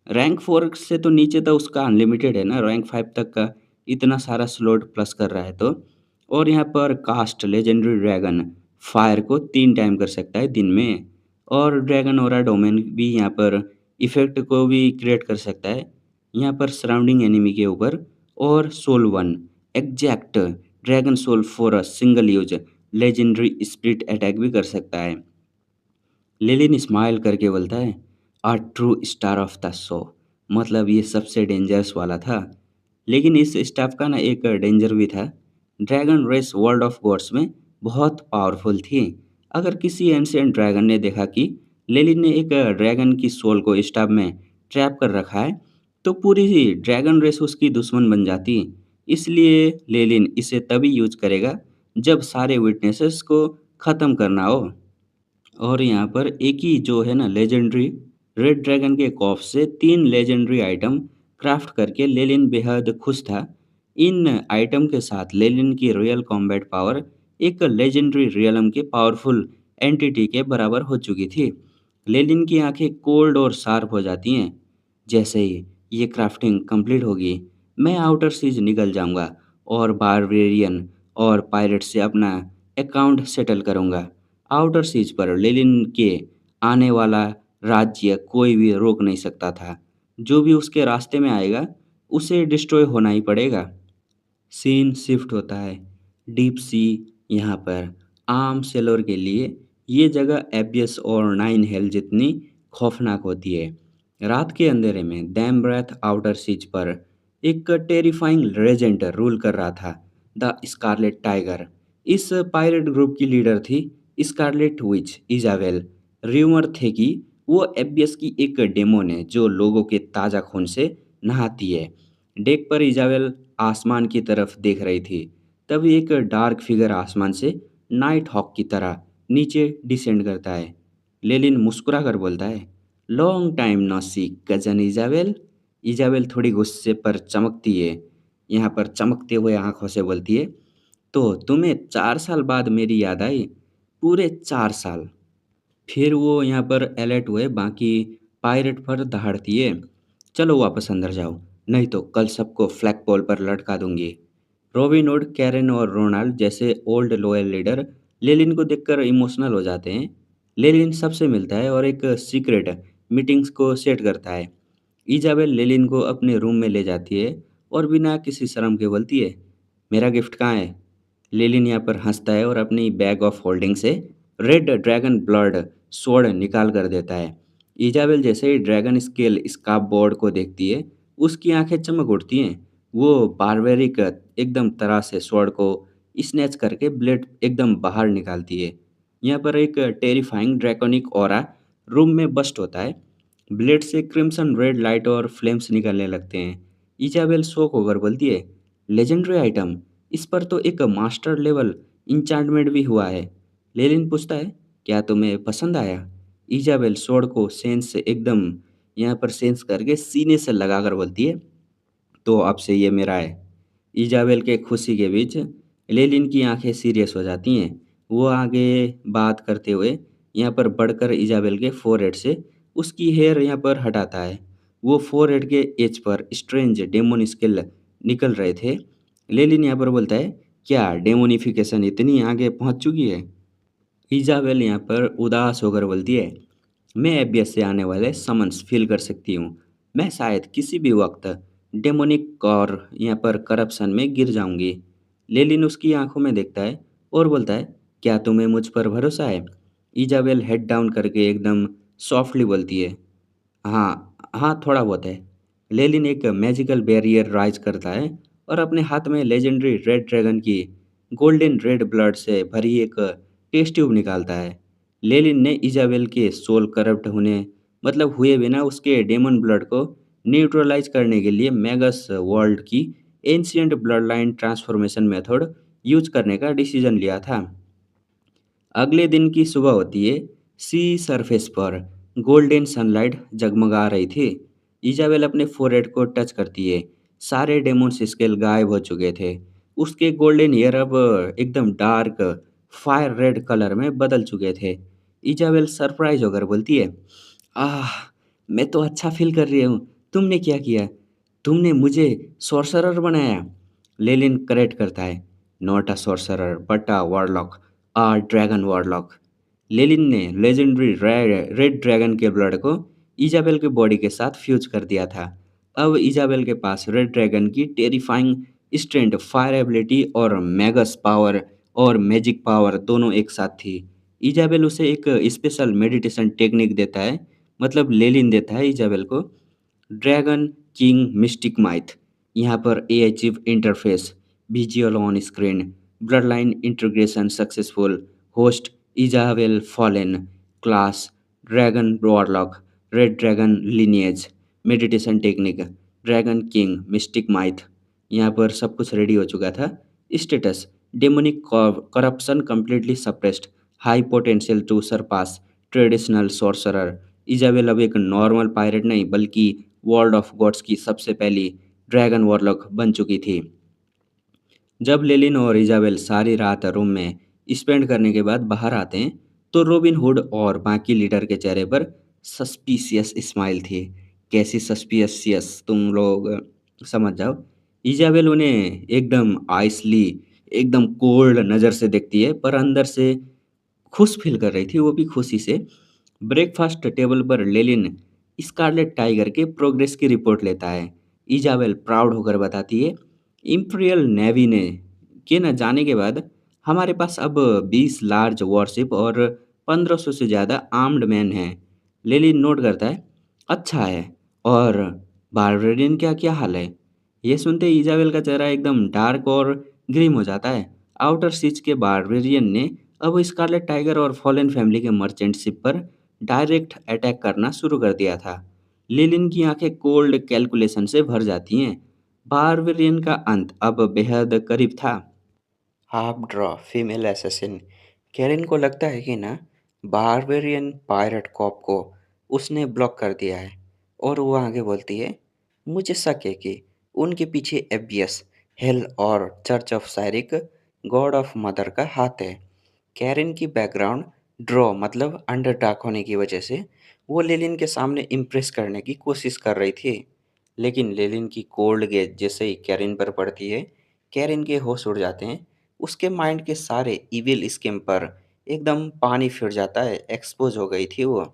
Speaker 1: रैंक 4 से तो नीचे तो उसका अनलिमिटेड है ना, रैंक 5 तक का इतना सारा स्लॉट प्लस कर रहा है तो। और यहाँ पर कास्ट लेजेंडरी ड्रैगन फायर को 3 टाइम कर सकता है दिन में, और ड्रैगन ओरा डोमेन भी यहाँ पर इफेक्ट को भी क्रिएट कर सकता है यहाँ पर सराउंडिंग एनिमी के ऊपर। और soul one exact dragon soul for a single use legendary spirit attack भी कर सकता है। लेलिन स्माइल करके बोलता है, a true star of the show, मतलब ये सबसे डेंजरस वाला था। लेकिन इस स्टाफ का ना एक डेंजर भी था, dragon race world of gods में बहुत पावरफुल थी। अगर किसी एंशियंट ड्रैगन ने देखा कि लेलिन ने एक ड्रैगन की सोल को स्टाफ में ट्रैप कर रखा है, तो पूरी ड्रैगन रेस उसकी दुश्मन बन जाती। इसलिए लेलिन इसे तभी यूज करेगा जब सारे विटनेसेस को ख़त्म करना हो। और यहाँ पर एक ही जो है ना लेजेंडरी रेड ड्रैगन के कॉफ से 3 लेजेंडरी आइटम क्राफ्ट करके लेलिन बेहद खुश था। इन आइटम के साथ लेलिन की रियल कॉम्बैट पावर एक लेजेंडरी रियलम के पावरफुल एंटिटी के बराबर हो चुकी थी। लेलिन की आंखें कोल्ड और शार्प हो जाती हैं। जैसे ही ये क्राफ्टिंग कंप्लीट होगी, मैं आउटर सीज निकल जाऊंगा और बारबेरियन और पायरेट से अपना अकाउंट सेटल करूंगा। आउटर सीज पर लेनिन के आने वाला राज्य कोई भी रोक नहीं सकता था। जो भी उसके रास्ते में आएगा, उसे डिस्ट्रॉय होना ही पड़ेगा। सीन शिफ्ट होता है डीप सी। यहाँ पर आम सेलर के लिए ये जगह एबियस और नाइन हेल जितनी खौफनाक होती है। रात के अंधेरे में डैम ब्रेथ आउटर सीज पर एक टेरिफाइंग लेजेंड रूल कर रहा था, द स्कारलेट टाइगर। इस पायरेट ग्रुप की लीडर थी स्कारलेट विच इजाबेल। र्यूमर थे कि वो एबियस की एक डेमोन है जो लोगों के ताज़ा खून से नहाती है। डेक पर इजाबेल आसमान की तरफ देख रही थी। तभी एक डार्क फिगर आसमान से नाइट हॉक की तरह नीचे डिसेंड करता है। लेलिन मुस्कुरा कर बोलता है, लॉन्ग टाइम नो सी कजन इजाबेल। इजाबेल थोड़ी गुस्से पर चमकती है, यहाँ पर चमकते हुए आंखों से बोलती है, तो तुम्हें 4 साल बाद मेरी याद आई? पूरे 4 साल। फिर वो यहाँ पर अलर्ट हुए, बाकी पायरेट पर दहाड़ दिए, चलो वापस अंदर जाओ, नहीं तो कल सबको फ्लैग पोल पर लटका दूंगी। रॉबिन हुड, कैरन और रोनाल्ड जैसे ओल्ड लॉयल लीडर लेलिन को देखकर इमोशनल हो जाते हैं। लेलिन सबसे मिलता है और एक सीक्रेट मीटिंग्स को सेट करता है। इजाबेल लेलिन को अपने रूम में ले जाती है और बिना किसी शर्म के बोलती है, मेरा गिफ्ट कहाँ है? लेलिन यहाँ पर हंसता है और अपनी बैग ऑफ होल्डिंग से रेड ड्रैगन ब्लड स्वॉर्ड निकाल कर देता है। इजाबेल जैसे ही ड्रैगन स्केल स्कार्फ बोर्ड को देखती है, उसकी आंखें चमक उठती हैं। वो बारबेरिक एकदम तरह से स्वॉर्ड को स्नैच करके ब्लेड एकदम बाहर निकालती है। यहाँ पर एक टेरिफाइंग ड्रैकोनिक ऑरा रूम में बस्ट होता है। ब्लेड से क्रिम्सन रेड लाइट और फ्लेम्स निकलने लगते हैं। इजाबेल शॉक होकर बोलती है, लेजेंडरी आइटम, इस पर तो एक मास्टर लेवल इंचांटमेंट भी हुआ है। लेलिन पूछता है, क्या तुम्हें पसंद आया? इजाबेल स्वॉर्ड को सेंस से एकदम यहाँ पर सेंस करके सीने से लगाकर बोलती है, तो अब से ये मेरा है। इजाबेल के खुशी के बीच लेलिन की आंखें सीरियस हो जाती हैं। वो आगे बात करते हुए यहाँ पर बढ़कर इजाबेल के फोरहेड से उसकी हेयर यहाँ पर हटाता है। वो फोरहेड के as per strange demon scale निकल रहे थे। लेलिन यहाँ पर बोलता है, क्या डेमोनिफिकेशन इतनी आगे पहुँच चुकी है? इज़ाबेल यहाँ पर उदास होकर बोलती है, मैं एबियस से आने वाले समन्स फील कर सकती हूँ। मैं शायद किसी भी वक्त डेमोनिक और यहाँ पर करप्शन में गिर जाऊंगी। लेलिन उसकी आंखों में देखता है और बोलता है, क्या तुम्हें मुझ पर भरोसा है? इज़ाबेल हेड डाउन करके एकदम सॉफ्टली बोलती है, हाँ, हाँ, थोड़ा बहुत है। लेलिन एक मैजिकल बैरियर राइज़ करता है और अपने हाथ में लेजेंडरी रेड ड्रैगन की गोल्डन रेड ब्लड से भरी एक टेस्ट ट्यूब निकालता है। लेलिन ने इज़ाबेल के सोल करप्ट होने मतलब हुए बिना उसके डेमन ब्लड को न्यूट्रलाइज़ करने के लिए मैगस वर्ल्ड की ancient blood line transformation method use करने का डिसीजन लिया था। अगले दिन की सुबह होती है। सी सरफेस पर गोल्डन सनलाइट जगमगा रही थी। इजाबेल अपने फोरहेड को टच करती है। सारे डेमोन्स स्केल गायब हो चुके थे। उसके गोल्डन हेयर अब एकदम डार्क फायर रेड कलर में बदल चुके थे। इजाबेल सरप्राइज होकर बोलती है, आह, मैं तो अच्छा फील कर रही हूँ। तुमने क्या किया? तुमने मुझे सॉर्सरर बनाया। लेलिन करेक्ट करता है, not a sorcerer but a warlock, a dragon warlock. Lelin ने लेजेंडरी रेड ड्रैगन के ब्लड को इजाबेल के बॉडी के साथ फ्यूज कर दिया था। अब इजाबेल के पास रेड ड्रैगन की टेरिफाइंग स्ट्रेंथ, फायर एबिलिटी और मैगस पावर और मैजिक पावर दोनों एक साथ थी। इजाबेल उसे एक स्पेशल मेडिटेशन टेक्निक देता है, मतलब लेलिन देता है इजाबेल को, ड्रैगन किंग मिस्टिक माइथ। यहाँ पर AI chip interface, visual on screen, blood line integration successful, host Isabel Fallen, class dragon warlock, red dragon lineage, meditation technique, dragon king mystic myth. यहाँ पर सब कुछ रेडी हो चुका था। Status, demonic corruption completely suppressed, high potential to surpass traditional sorcerer. Isabel अब एक normal pirate नहीं बल्कि वर्ल्ड ऑफ गॉड्स की सबसे पहली ड्रैगन वॉरलॉक बन चुकी थी। जब लेलिन और इजाबेल सारी रात रूम में स्पेंड करने के बाद बाहर आते हैं, तो रॉबिन हुड और बाकी लीडर के चेहरे पर सस्पिशियस स्माइल थी। कैसी सस्पिशियस, तुम लोग समझ जाओ। इजाबेल उन्हें एकदम आइसली, एकदम कोल्ड नज़र से देखती है, पर अंदर से खुश फील कर रही थी, वो भी खुशी से। ब्रेकफास्ट टेबल पर लेलिन स्कारलेट टाइगर के प्रोग्रेस की रिपोर्ट लेता है। इजाबेल प्राउड होकर बताती है, इंपीरियल नेवी ने के न जाने के बाद हमारे पास अब 20 लार्ज वॉरशिप और 1500 से ज़्यादा आर्म्ड मैन हैं। लेलिन नोट करता है, अच्छा है, और बारबेरियन क्या क्या हाल है? ये सुनते ही इजाबेल का चेहरा एकदम डार्क और ग्रीम हो जाता है। आउटर सीज के बारबेरियन ने अब स्कारलेट टाइगर और फॉलन फैमिली के मर्चेंट शिप पर डायरेक्ट अटैक करना शुरू कर दिया था। लिलिन की आंखें कोल्ड कैलकुलेशन से भर जाती हैं। बारबेरियन का अंत अब बेहद करीब था। Half draw female assassin. Karin को लगता है कि ना बारबेरियन पायरेट कॉप को उसने ब्लॉक कर दिया है, और वो आगे बोलती है, मुझे शक है कि उनके पीछे एबियस, हेल और church of Cyric, god of murder का हाथ है। कैरेन की बैकग्राउंड ड्रॉ मतलब अंडर डार्क होने की वजह से वो लेलिन के सामने इम्प्रेस करने की कोशिश कर रही थी। लेकिन लेलिन की कोल्ड गेज जैसे ही कैरिन पर पड़ती है, कैरिन के होश उड़ जाते हैं। उसके माइंड के सारे इविल स्कीम पर एकदम पानी फिर जाता है, एक्सपोज हो गई थी वो।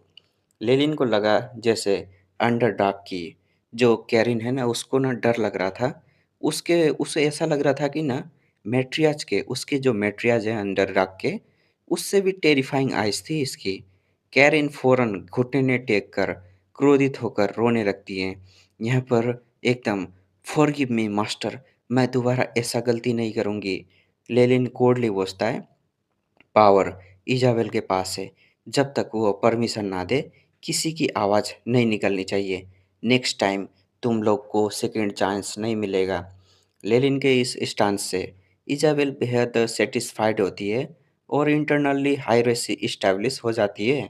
Speaker 1: लेलिन को लगा जैसे अंडरडॉग की जो कैरिन है ना उसको ना डर लग रहा था। उसके उसे ऐसा लग रहा था कि ना मैट्रियाज के उसके जो मैट्रियाज हैं अंडरडॉग के उससे भी टेरिफाइंग आइज थी इसकी। कैरिन फौरन घुटने टेक कर क्रोधित होकर रोने लगती है। यहाँ पर एकदम फॉरगिव मी मास्टर, मैं दोबारा ऐसा गलती नहीं करूँगी। लेलिन कोडली बोलता है पावर इज़ाबेल के पास है। जब तक वो परमिशन ना दे, किसी की आवाज़ नहीं निकलनी चाहिए। नेक्स्ट टाइम तुम लोग को सेकंड चांस नहीं मिलेगा। लेलिन के इस स्टांस से इज़ाबेल बेहद सैटिस्फाइड होती है और इंटरनली हायरेसी इस्टेब्लिश हो जाती है।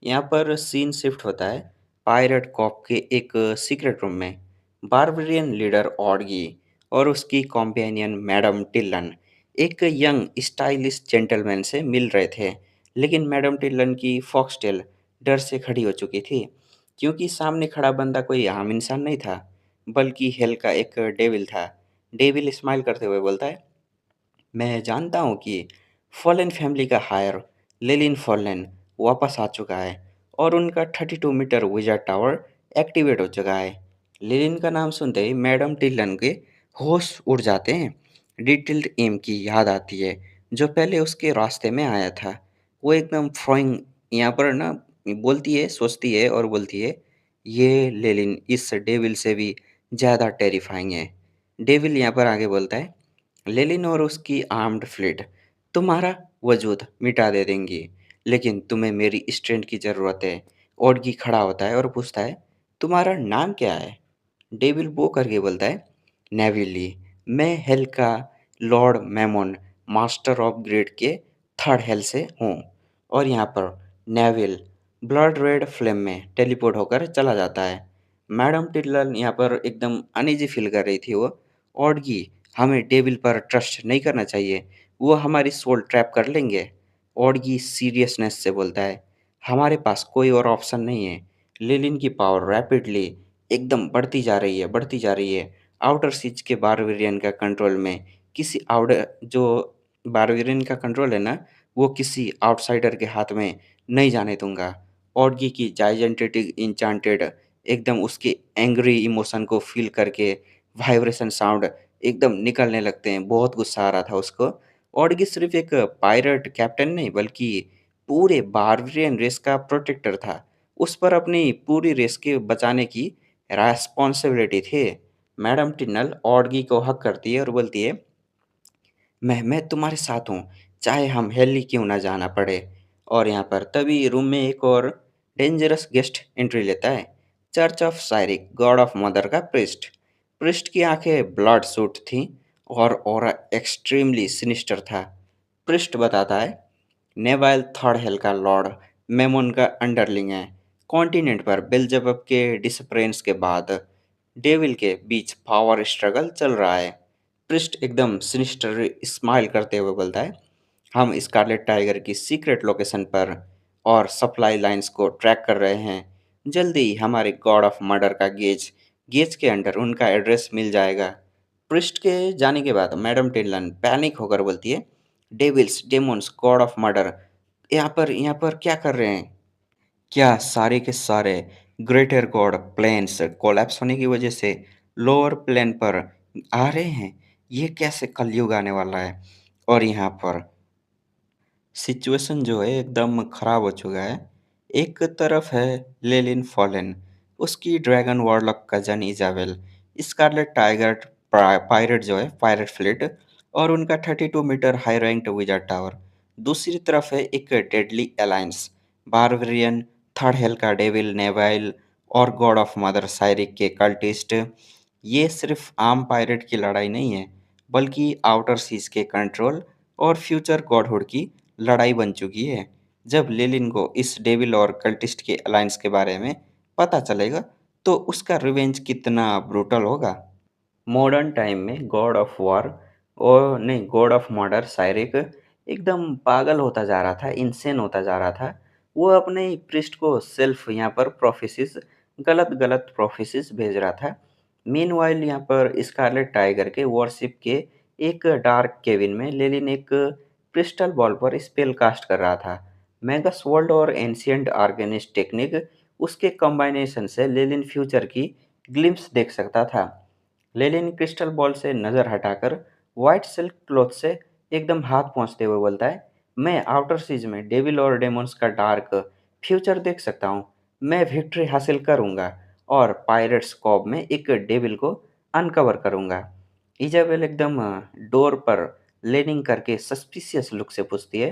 Speaker 1: यहाँ पर सीन शिफ्ट होता है पायरेट कॉप के एक सीक्रेट रूम में। बारबेरियन लीडर ऑडगी और उसकी कॉम्पेनियन मैडम टिल्लन एक यंग स्टाइलिश जेंटलमैन से मिल रहे थे। लेकिन मैडम टिल्लन की फॉक्सटेल डर से खड़ी हो चुकी थी, क्योंकि सामने खड़ा बंदा कोई आम इंसान नहीं था, बल्कि हेल का एक डेविल था। डेविल स्माइल करते हुए बोलता है, मैं जानता हूँ कि फॉलन फैमिली का हायर लिलिन फॉलन वापस आ चुका है और उनका 32 मीटर विजय टावर एक्टिवेट हो चुका है। लिलिन का नाम सुनते ही मैडम टिल्लन के होश उड़ जाते हैं। डिटेल्ड एम की याद आती है जो पहले उसके रास्ते में आया था। वो एकदम फ्रोइंग यहाँ पर ना बोलती है, सोचती है और बोलती है, ये लेलिन इस डेविल से भी ज़्यादा टेरिफाइंग है। डेविल यहाँ पर आगे बोलता है, लेनिन और उसकी आर्म्ड फ्लीट तुम्हारा वजूद मिटा दे देंगी, लेकिन तुम्हें मेरी स्ट्रेंथ की ज़रूरत है। ओडगी खड़ा होता है और पूछता है, तुम्हारा नाम क्या है? डेविल वो करके बोलता है, नेविली, मैं हेल का लॉर्ड मैमोन मास्टर ऑफ ग्रेड के थर्ड हेल से हूँ। और यहाँ पर नेविल ब्लड रेड फ्लेम में टेलीपोर्ट होकर चला जाता है। मैडम टिल्लन यहाँ पर एकदम अनईजी फील कर रही थी वो। ऑडगी, हमें डेविल पर ट्रस्ट नहीं करना चाहिए, वो हमारी सोल ट्रैप कर लेंगे। ऑडगी सीरियसनेस से बोलता है, हमारे पास कोई और ऑप्शन नहीं है। लिलिन की पावर रैपिडली एकदम बढ़ती जा रही है, बढ़ती जा रही है। आउटर सीज के बारबेरियन का कंट्रोल में किसी आउटर जो बारबेरियन का कंट्रोल है ना, वो किसी आउटसाइडर के हाथ में नहीं जाने दूंगा। ऑडगी की जाइजेंटेटिक इंचांटेड एकदम उसके एंग्री इमोशन को फील करके वाइब्रेशन साउंड एकदम निकलने लगते हैं। बहुत गुस्सा आ रहा था उसको। ऑडगी सिर्फ एक पायरेट कैप्टन नहीं, बल्कि पूरे बारबेरियन रेस का प्रोटेक्टर था। उस पर अपनी पूरी रेस के बचाने की रेस्पॉन्सिबिलिटी थी। मैडम टिन्नल ऑडगी को हक करती है और बोलती है, मैं तुम्हारे साथ हूँ, चाहे हम हेली क्यों ना जाना पड़े। और यहाँ पर तभी रूम में एक और डेंजरस गेस्ट एंट्री लेता है। Church of Cyric god of murder का प्रिस्ट। प्रिस्ट की आंखें ब्लड सूट थीं और ऑरा एक्सट्रीमली सिनिस्टर था। प्रिस्ट बताता है, नेवाइल थर्ड हेल का लॉर्ड मेमोन का अंडरलिंग है। कॉन्टिनेंट पर बेल्जेबब के डिसअपरेंस के बाद डेविल के बीच पावर स्ट्रगल चल रहा है। प्रिस्ट एकदम सिनिस्टर स्माइल करते हुए बोलता है, हम स्कारलेट टाइगर की सीक्रेट लोकेशन पर और सप्लाई लाइंस को ट्रैक कर रहे हैं। जल्दी ही हमारे गॉड ऑफ मर्डर का गेज गेज के अंडर उनका एड्रेस मिल जाएगा। प्रिस्ट के जाने के बाद मैडम टेलन पैनिक होकर बोलती है, devils demons god of murder यहाँ पर क्या कर रहे हैं? क्या सारे के सारे ग्रेटर गॉड प्लेन्स कोलैप्स होने की वजह से लोअर प्लेन पर आ रहे हैं? ये कैसे कलयुग आने वाला है? और यहाँ पर सिचुएशन जो है एकदम खराब हो चुका है। एक तरफ है लेलिन फॉलेन, उसकी dragon warlock cousin Isabel, scarlet tiger pirate जो है पायरेट फ्लीट और उनका 32 metre high ranked wizard tower. दूसरी तरफ है एक deadly alliance, barbarian, third hello का डेविल नेवाइल और गॉड ऑफ मदर साइरिक के कल्टिस्ट। ये सिर्फ आम पायरेट की लड़ाई नहीं है, बल्कि आउटर सीज के कंट्रोल और फ्यूचर गॉडहुड की लड़ाई बन चुकी है। जब लेलिन को इस डेविल और कल्टिस्ट के अलायंस के बारे में पता चलेगा, तो उसका रिवेंज कितना ब्रूटल होगा। मॉडर्न टाइम में गॉड ऑफ वॉर और नहीं गॉड ऑफ मर्डर साइरिक एकदम पागल होता जा रहा था, इनसेन होता जा रहा था। वो अपने ही प्रीस्ट को सेल्फ यहाँ पर प्रोफेसिस गलत-गलत प्रोफेसिस भेज रहा था। मीनव्हाइल यहाँ पर स्कारलेट टाइगर के वॉरशिप के एक डार्क केबिन में लेलिन एक क्रिस्टल बॉल पर स्पेल कास्ट कर रहा था। मैगस वर्ल्ड और एंशिएंट आर्केनिस्ट टेक्निक उसके कॉम्बिनेशन से लेलिन फ्यूचर की ग्लिम्स देख सकता था। लेलिन क्रिस्टल बॉल से नज़र हटाकर व्हाइट सिल्क क्लॉथ से एकदम हाथ पहुँचते हुए बोलता है, मैं आउटर सीज में डेविल और डेमोन्स का डार्क फ्यूचर देख सकता हूँ। मैं विक्ट्री हासिल करूँगा और पायरेट्स कॉब में एक डेविल को अनकवर करूँगा। इजाबेल एकदम डोर पर लेनिंग करके सस्पिशियस लुक से पूछती है,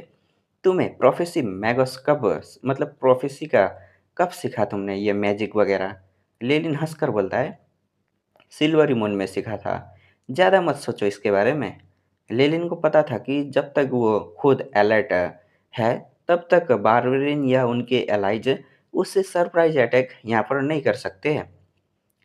Speaker 1: तुम्हें प्रोफेसी मैगस कब मतलब प्रोफेसी का कब सीखा तुमने ये मैजिक वगैरह? लेनिन हंसकर बोलता है, सिल्वरी मून में सीखा था। ज़्यादा मत सोचो इसके बारे में। लेनिन को पता था कि जब तक वो खुद अलर्ट है, तब तक बारबेरियन या उनके एलाइज उससे सरप्राइज अटैक यहाँ पर नहीं कर सकते हैं।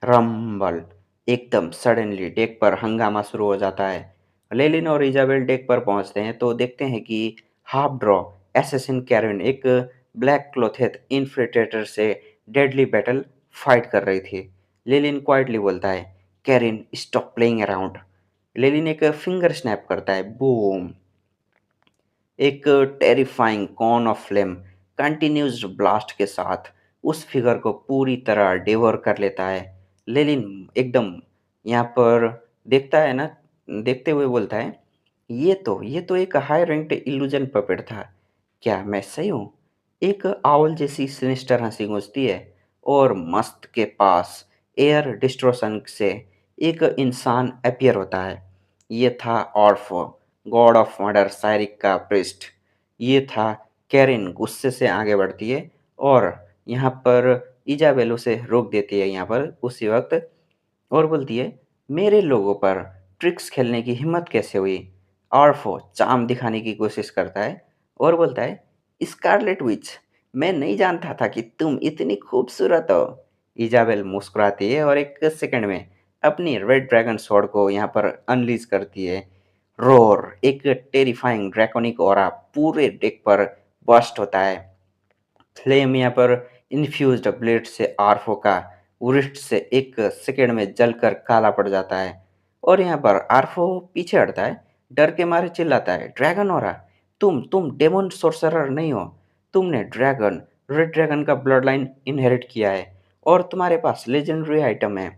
Speaker 1: रंबल! एकदम सडनली डेक पर हंगामा शुरू हो जाता है। लेलिन और इज़ाबेल डेक पर पहुंचते हैं तो देखते हैं कि हाफ ड्रॉ एसेसिन कैरेन एक ब्लैक क्लोथेड इन्फिल्ट्रेटर से डेडली बैटल फाइट कर रही थी। लेलिन क्वाइटली बोलता है, Karin stop playing around. Leylin एक फिंगर स्नैप करता है, बूम! एक terrifying cone of flame continues blast के साथ उस फिगर को पूरी तरह डिवोर कर लेता है। लेलिन एकदम यहाँ पर देखता है ना, देखते हुए बोलता है, ये तो एक हाई रैंक्ड इल्यूजन पपेट था। क्या मैं सही हूँ? एक आउल जैसी सिनिस्टर हंसी गूंजती है और मस्त के पास एयर डिस्ट्रोशन से एक इंसान अपीयर होता है। ये था ऑर्फ, गॉड ऑफ मर्डर साइरिक का प्रीस्ट। ये था कैरिन गुस्से से आगे बढ़ती है और यहाँ पर इजाबेल उसे रोक देती है यहाँ पर उसी वक्त और बोलती है, मेरे लोगों पर ट्रिक्स खेलने की हिम्मत कैसे हुई? आर्फो चाम दिखाने की कोशिश करता है और बोलता है, स्कारलेट विच, मैं नहीं जानता था कि तुम इतनी खूबसूरत हो। इजाबेल मुस्कुराती है और एक सेकंड में अपनी रेड ड्रैगन स्वॉर्ड को यहाँ पर अनलीज करती है। रोर! एक टेरिफाइंग ड्रैकोनिक ऑरा पूरे डेक पर बर्स्ट होता है। फ्लेम यहाँ पर इन्फ्यूज्ड ब्लेड से आर्फो का वृष्ट से एक सेकंड में जलकर काला पड़ जाता है और यहाँ पर आर्फो पीछे हटता है, डर के मारे चिल्लाता है, ड्रैगन हो रहा, तुम डेमन सोर्सरर नहीं हो। तुमने ड्रैगन रेड ड्रैगन का ब्लड लाइन इनहेरिट किया है और तुम्हारे पास लेजेंडरी आइटम है।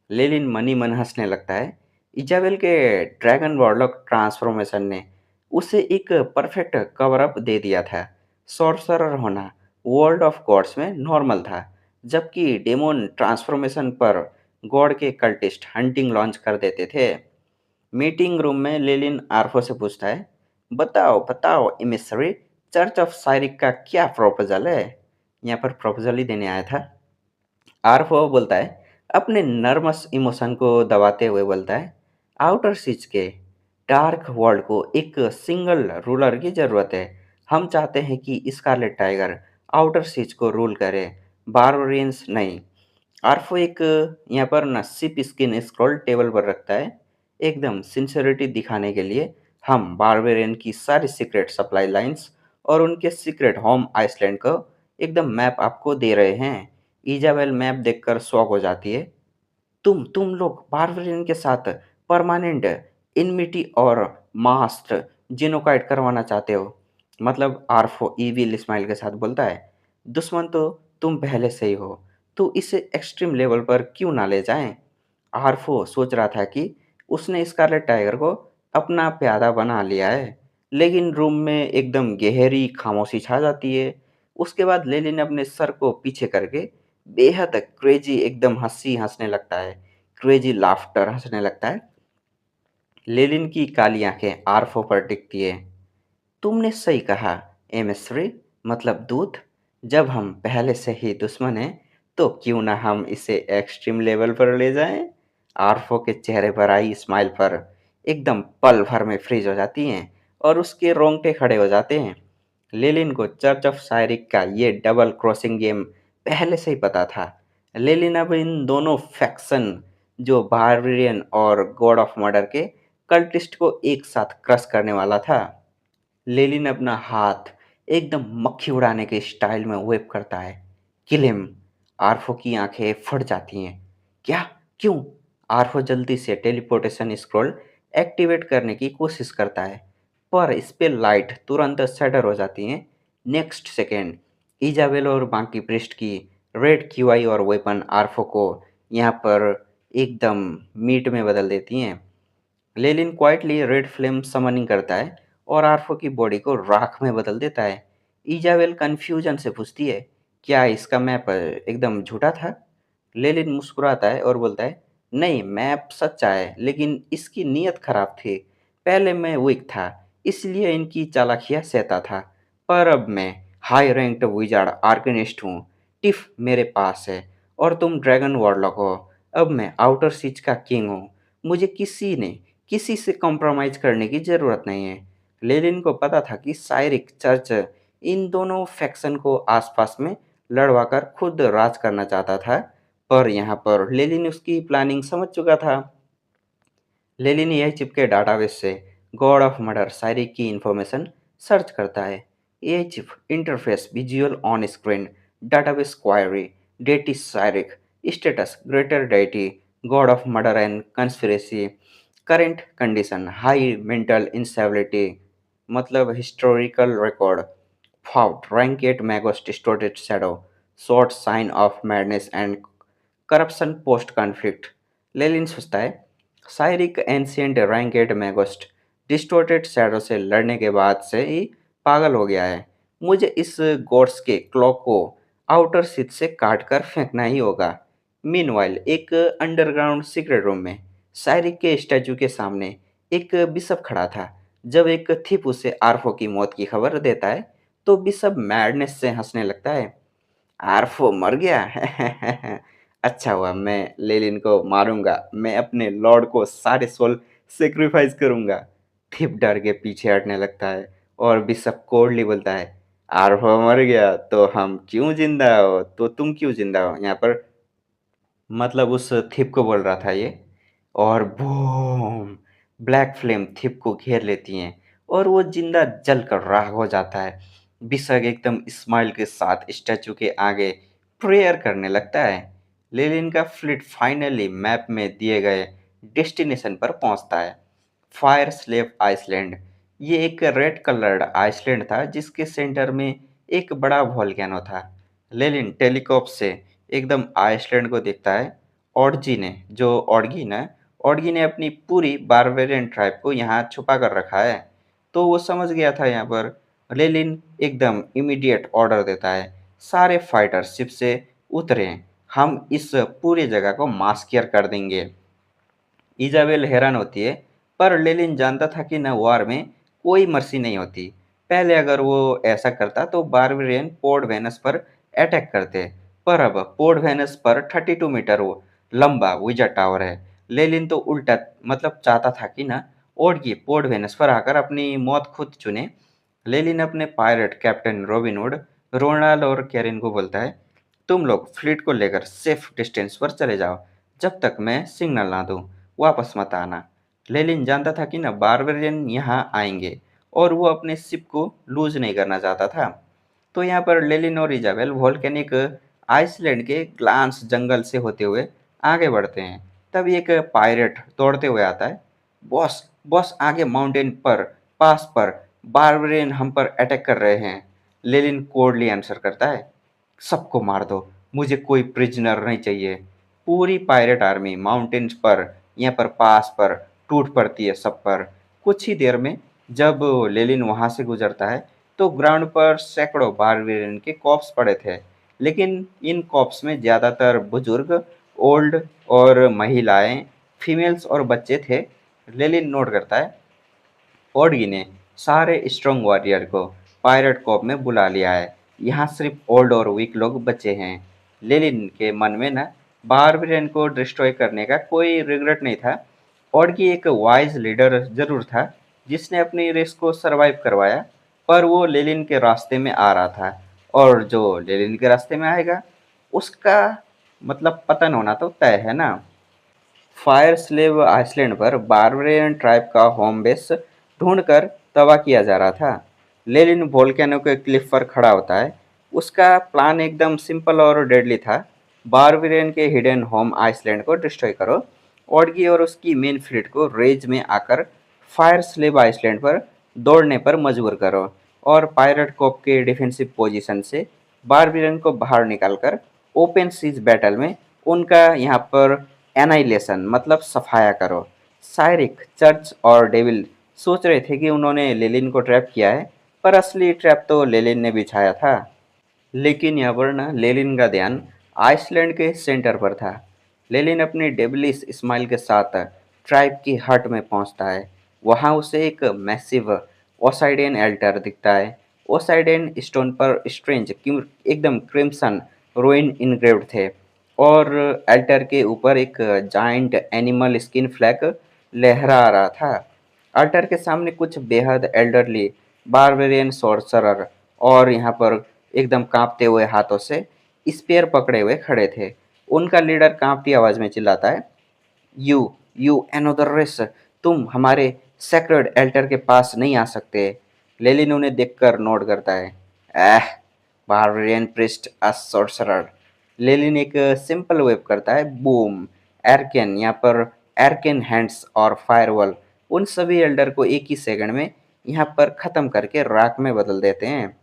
Speaker 1: लेलिन मनी मन हंसने लगता है। इजाबेल के ड्रैगन वॉरलॉक ट्रांसफॉर्मेशन ने उसे एक परफेक्ट कवर अप दे दिया था। सॉर्सरर होना वर्ल्ड ऑफ गॉड्स में नॉर्मल था, जबकि डेमोन ट्रांसफॉर्मेशन पर गॉड के कल्टिस्ट हंटिंग लॉन्च कर देते थे। मीटिंग रूम में लेलिन आर्फो से पूछता है, बताओ बताओ एमिसरी, चर्च ऑफ साइरिक का क्या प्रपोजल है? यहाँ पर प्रपोजल ही देने आया था। आरफो बोलता है, अपने नर्वस इमोशन को दबाते हुए बोलता है, आउटर सीज के डार्क वर्ल्ड को एक सिंगल रूलर की ज़रूरत है। हम चाहते हैं कि स्कारलेट टाइगर आउटर सीज को रूल करे, बारबेरियंस नहीं। आर्फो एक यहाँ पर ना सिप स्किन स्क्रॉल टेबल पर रखता है, एकदम सिंसियरिटी दिखाने के लिए। हम बारबेरियन की सारी सीक्रेट सप्लाई लाइंस और उनके सीक्रेट होम आइसलैंड को एकदम मैप आपको दे रहे हैं। इजाबेल मैप देखकर शॉक हो जाती है। तुम लोग बारबेरियन के साथ परमानेंट इनमिटी और मास्ट जिनोकाइड करवाना चाहते हो? मतलब आर्फो ईविल स्माइल के साथ बोलता है, दुश्मन तो तुम पहले से ही हो, तो इसे एक्सट्रीम लेवल पर क्यों ना ले जाएं? आर्फो सोच रहा था कि उसने स्कारलेट टाइगर को अपना प्यादा बना लिया है, लेकिन रूम में एकदम गहरी खामोशी छा जाती है। उसके बाद लेलिन अपने सर को पीछे करके बेहद क्रेजी एकदम हंसी हंसने लगता है, क्रेजी लाफ्टर हंसने लगता है। लेलिन की काली आंखें आर्फो पर टिकती है। तुमने सही कहा, एमएसरी, मतलब दूध। जब हम पहले से ही दुश्मन हैं, तो क्यों ना हम इसे एक्सट्रीम लेवल पर ले जाएं? आर्फो के चेहरे पर आई स्माइल पर एकदम पल भर में फ्रीज हो जाती हैं और उसके रोंगटे खड़े हो जाते हैं। लेलिन को चर्च ऑफ साइरिक का ये डबल क्रॉसिंग गेम पहले से ही पता था। लेलिन अब इन दोनों फैक्शन, जो बारबेरियन और गॉड ऑफ मर्डर के कल्टिस्ट को एक साथ क्रश करने वाला था। लेलिन अपना हाथ एकदम मक्खी उड़ाने के स्टाइल में वेव करता है। Kill him. आर्फो की आंखें फट जाती हैं। क्या? क्यों? आर्फो जल्दी से टेलीपोर्टेशन स्क्रॉल एक्टिवेट करने की कोशिश करता है, पर स्पेल लाइट तुरंत शटर हो जाती है। नेक्स्ट सेकेंड इजाबेल और बाकी पृष्ठ की रेड क्यूआई और वेपन आर्फो को यहाँ पर एकदम मीट में बदल देती हैं। लेलिन क्वाइटली रेड फ्लेम समनिंग करता है और आर्फो की बॉडी को राख में बदल देता है। इजाबेल कंफ्यूजन से पूछती है, क्या इसका मैप एकदम झूठा था? लेलिन मुस्कुराता है और बोलता है, नहीं, मैप सच्चा है, लेकिन इसकी नीयत खराब थी। पहले मैं वीक था, इसलिए इनकी चालाकियां सहता था, पर अब मैं हाई रैंक्ड विजार्ड आर्कनिस्ट हूँ। टिफ मेरे पास है और तुम ड्रैगन वॉरलॉक हो। अब मैं आउटर सीज का किंग हूँ। मुझे किसी से कॉम्प्रोमाइज़ करने की ज़रूरत नहीं है। लेनिन को पता था कि साइरिक चर्च इन दोनों फैक्शन को आसपास में लड़वाकर खुद राज करना चाहता था, पर यहाँ पर लेनिन उसकी प्लानिंग समझ चुका था। लेनिन यह चिप के डाटाबेस से गॉड ऑफ मर्डर साइरिक की इंफॉर्मेशन सर्च करता है। यह chip interface visual on screen database query deity Cyric status greater deity god of murder and conspiracy current condition high mental instability मतलब historical record fought rank 8 magus distorted shadow short sign of madness and corruption post conflict. Lelin सोचता है, Cyric ancient rank 8 magus distorted shadow से लड़ने के बाद से ही पागल हो गया है। मुझे इस गॉड्स के क्लॉक को आउटर सिथ से काट कर फेंकना ही होगा। मीनवाइल एक अंडरग्राउंड सीक्रेट रूम में साइरिक के स्टैचू के सामने एक बिशप खड़ा था। जब एक थिप उसे आर्फो की मौत की खबर देता है, तो बिशप मैडनेस से हंसने लगता है। आर्फो मर गया? अच्छा हुआ, मैं लेलिन को मारूंगा। मैं अपने लॉर्ड को सारे सोल सेक्रीफाइस करूंगा। थिप डर के पीछे हटने लगता है और बिशप कोल्डली बोलता है, आर्फो मर गया तो हम क्यों जिंदा हो, तो तुम क्यों जिंदा हो यहाँ पर? मतलब उस थिप को बोल रहा था ये। और बूम! ब्लैक फ्लेम थिप को घेर लेती हैं और वो जिंदा जलकर राख हो जाता है। बिशप एकदम स्माइल के साथ स्टैचू के आगे प्रेयर करने लगता है। लेनिन का फ्लीट फाइनली मैप में दिए गए डेस्टिनेशन पर पहुंचता है, फायर स्लेव आइसलैंड। ये एक रेड कलर्ड आइसलैंड था जिसके सेंटर में एक बड़ा वॉल्केनो था। लेनिन टेलीकॉप से एकदम आइसलैंड को देखता है। ऑड्गी ने अपनी पूरी बारबेरियन ट्राइब को यहाँ छुपा कर रखा है। तो वो समझ गया था यहाँ पर। लेनिन एकदम इमीडिएट ऑर्डर देता है, सारे फाइटर शिप से उतरें, हम इस पूरी जगह को मास्कियर कर देंगे। इज़ाबेल हैरान होती है, पर लेनिन जानता था कि न वार में कोई मर्सी नहीं होती। पहले अगर वो ऐसा करता तो बारबेरियन पोर्ट वेनस पर अटैक करते, पर अब पोर्ट वेनस पर 32 मीटर वो लंबा विजय टावर है। लेनिन तो उल्टा मतलब चाहता था कि ना ओडगी पोर्ट वेनस पर आकर अपनी मौत खुद चुने। लेनिन अपने पायलट कैप्टन रॉबिनहुड, रोनाल्ड और कैरिन को बोलता है, तुम लोग फ्लीट को लेकर सेफ डिस्टेंस पर चले जाओ, जब तक मैं सिग्नल ना दूं वापस मत आना। लेनिन जानता था कि ना बारबेरियन यहाँ आएंगे और वो अपने शिप को लूज नहीं करना चाहता था। तो यहाँ पर लेनिन और इजाबेल वोल्केनिक आइसलैंड के ग्लांस जंगल से होते हुए आगे बढ़ते हैं। तभी एक पायरेट दौड़ते हुए आता है। बॉस, बॉस, आगे माउंटेन पर, पास पर बारबेरियन हम पर अटैक कर रहे हैं। लेनिन कोल्डली आंसर करता है, सबको मार दो, मुझे कोई प्रिजनर नहीं चाहिए। पूरी पायरेट आर्मी माउंटेन्स पर, यहाँ पर पास पर टूट पड़ती है सब पर। कुछ ही देर में जब लेनिन वहाँ से गुजरता है, तो ग्राउंड पर सैकड़ों बारबेरियन के कॉप्स पड़े थे, लेकिन इन कॉप्स में ज़्यादातर बुजुर्ग, ओल्ड और महिलाएं, फीमेल्स और बच्चे थे। लेनिन नोट करता है, ओडगी ने सारे स्ट्रॉन्ग वॉरियर को पायरेट कॉप में बुला लिया है। यहाँ सिर्फ ओल्ड और वीक लोग बचे हैं। लेनिन के मन में न बारबेरियन को डिस्ट्रॉय करने का कोई रिग्रेट नहीं था। ओडगी एक वाइज लीडर जरूर था जिसने अपनी रेस को सरवाइव करवाया, पर वो लेनिन के रास्ते में आ रहा था, और जो लेनिन के रास्ते में आएगा उसका मतलब पतन होना तो तय है ना। फायर स्लेव आइसलैंड पर बारबेरियन ट्राइब का होम बेस ढूंढकर तबाह किया जा रहा था। लेलिन वोल्केनो के क्लिफ पर खड़ा होता है। उसका प्लान एकदम सिंपल और डेडली था। बारबेरियन के हिडन होम आइसलैंड को डिस्ट्रॉय करो, ऑडगी और उसकी मेन फ्लीट को रेज में आकर फायर स्लेब आइसलैंड पर दौड़ने पर मजबूर करो, और पायरेट कोप के डिफेंसिव पोजीशन से बारबेरियन को बाहर निकालकर ओपन सीज बैटल में उनका यहाँ पर एनाइलेशन मतलब सफाया करो। साइरिक, चर्च और डेविल सोच रहे थे कि उन्होंने लेलिन को ट्रैप किया है, पर असली ट्रैप तो लेलिन ने बिछाया था। लेकिन यहाँ पर ना लेलिन का ध्यान आइसलैंड के सेंटर पर था। लेलिन अपनी डेविलिश स्माइल के साथ ट्राइब की हट में पहुंचता है। वहां उसे एक मैसिव ओसाइडियन एल्टर दिखता है। ओसाइडियन स्टोन पर स्ट्रेंज एकदम क्रिम्सन रोइन इनग्रेव्ड थे, और एल्टर के ऊपर एक जाइंट एनिमल स्किन फ्लैग लहरा रहा था। अल्टर के सामने कुछ बेहद एल्डरली बारबेरियन सोर्सरर और यहाँ पर एकदम कांपते हुए हाथों से स्पेयर पकड़े हुए खड़े थे। उनका लीडर कांपती आवाज में चिल्लाता है, यू यू एनोदर रेस, तुम हमारे सेक्रेड एल्टर के पास नहीं आ सकते। लेलिन उन्हें देखकर नोट करता है। एह, बारबेरियन प्रिस्ट अ सोर्सरर। लेलिन एक सिंपल वेव करता है, बूम। एरकेन यहाँ पर एरकेन हैंड्स और फायरवॉल उन सभी एल्डर को एक ही सेकंड में यहाँ पर खत्म करके राख में बदल देते हैं।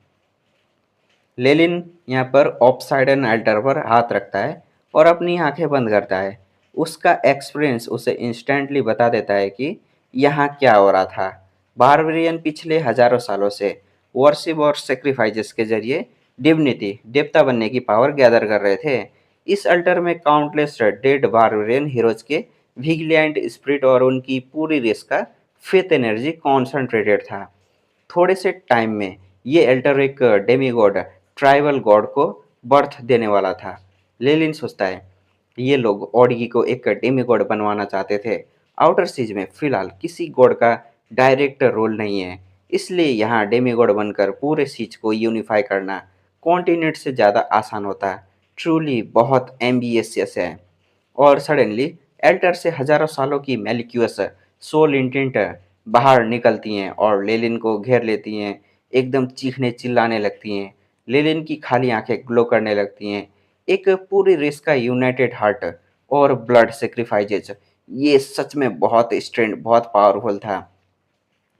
Speaker 1: लेलिन यहाँ पर ऑप्साइडन अल्टर पर हाथ रखता है और अपनी आंखें बंद करता है। उसका एक्सपीरियंस उसे इंस्टेंटली बता देता है कि यहाँ क्या हो रहा था। बारबेरियन पिछले हजारों सालों से वर्शिप और सेक्रीफाइसेस के जरिए डिविनिटी देवता बनने की पावर गैदर कर रहे थे। इस अल्टर में काउंटलेस डेड बारबेरियन हीरोज के विगिलियंट स्पिरिट और उनकी पूरी रेस का फेथ एनर्जी कॉन्सेंट्रेटेड था। थोड़े से टाइम में ये एल्टर एक डेमीगॉड ट्राइबल गॉड को बर्थ देने वाला था। लेलिन सोचता है, ये लोग ऑडगी को एक डेमीगॉड बनवाना चाहते थे। आउटर सीज में फिलहाल किसी गॉड का डायरेक्ट रोल नहीं है, इसलिए यहाँ डेमीगॉड बनकर पूरे सीज को यूनिफाई करना कॉन्टिनेंट से ज़्यादा आसान होता है। ट्रूली बहुत एम्बिशियस है। और सडनली एल्टर से हजारों सालों की मेलिक्यूअस सोल इंटेंट बाहर निकलती हैं और लेलिन को घेर लेती हैं। एकदम चीखने चिल्लाने लगती हैं। लेलिन की खाली आंखें ग्लो करने लगती हैं। एक पूरी रेस का यूनाइटेड हार्ट और ब्लड सेक्रीफाइसेज, ये सच में बहुत स्ट्रेंथ बहुत पावरफुल था।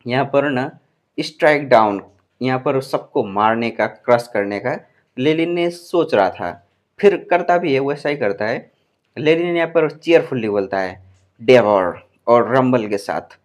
Speaker 1: यहाँ पर ना स्ट्राइक डाउन, यहाँ पर सबको मारने का, क्रश करने का लेनिन ने सोच रहा था। फिर करता भी है, वैसा ही करता है। लेनिन यहाँ पर चीयरफुल्ली बोलता है, डेवोर, और रंबल के साथ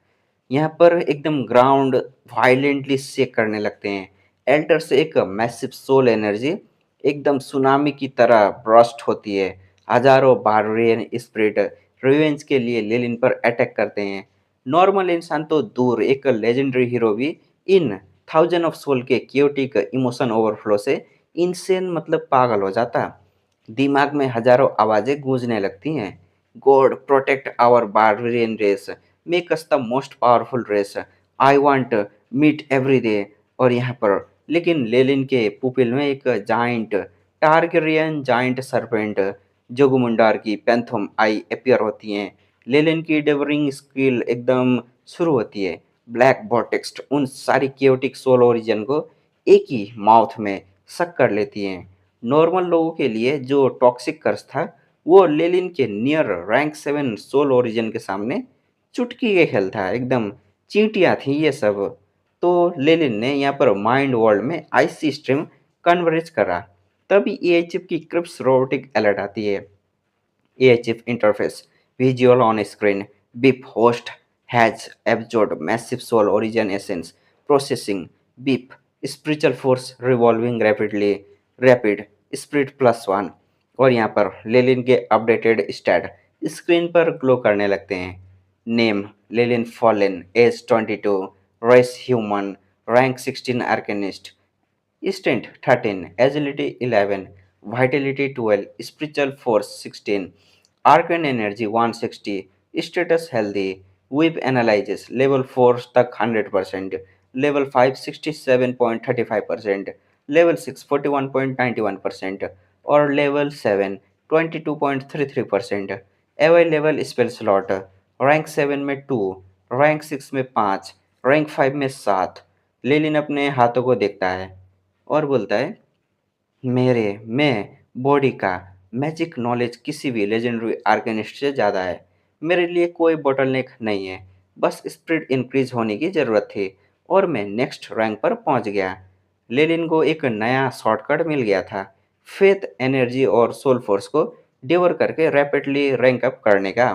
Speaker 1: यहाँ पर एकदम ग्राउंड वायलेंटली शेक करने लगते हैं। एल्टर से एक मैसिव सोल एनर्जी एकदम सुनामी की तरह ब्रस्ट होती है। हजारों बारबेरियन स्पिरिट रिवेंज के लिए लेनिन पर अटैक करते हैं। नॉर्मल इंसान तो दूर, एक लेजेंडरी हीरो भी इन थाउजेंड ऑफ सोल के क्योटिक इमोशन ओवरफ्लो से इनसेन मतलब पागल हो जाता। दिमाग में हजारों आवाजें गूंजने लगती हैं। God protect our barbarian race, make us the most powerful race, I want meat every day. और यहाँ पर लेकिन लेलिन के पुपिल में एक giant Targaryen giant serpent Jormungandr की पैंथम आई अपीयर होती हैं। लेलिन की डेवरिंग स्किल एकदम शुरू होती है। ब्लैक बॉटेक्स्ट उन सारी क्योटिक सोल ओरिजिन को एक ही माउथ में सक कर लेती हैं। नॉर्मल लोगों के लिए जो टॉक्सिक कर्स था, वो लेलिन के नियर रैंक 7 सोल ओरिजिन के सामने चुटकी के खेल था। एकदम चींटियां थी ये सब। तो लेलिन ने यहाँ पर माइंड वर्ल्ड में आईसी स्ट्रीम कन्वर्ज करा। तभी एएचएफ की क्रिप्स रोबोटिक अलर्ट आती है। AHF interface, visual on screen, BIP host has absorbed massive soul origin essence, processing, BIP, spiritual force revolving rapid, spirit plus one। और यहाँ पर Lelin के अपडेटेड स्टैट स्क्रीन पर ग्लो करने लगते हैं। Name Lelin Fallen, age 22, race human, rank 16 arcanist, Strength 13, Agility 11, Vitality 12, Spiritual Force 16, Arcane Energy 160, Status Healthy, Whip Analysis Level 4 तक 100%, Level 5 67.35%, Level 6 41.91% और Level 7 22.33%। Available spell slot rank 7 में 2, rank 6 में 5, rank 5 में 7, लेलिन अपने हाथों को देखता है और बोलता है, मेरे मैं बॉडी का मैजिक नॉलेज किसी भी लेजेंडरी आर्केनिस्ट से ज़्यादा है। मेरे लिए कोई बोटलनेक नहीं है। बस स्पीड इंक्रीज होने की ज़रूरत थी और मैं नेक्स्ट रैंक पर पहुंच गया। लेनिन को एक नया शॉर्टकट मिल गया था। फेथ, एनर्जी और सोल फोर्स को डिवर करके रैपिडली रैंक अप करने का।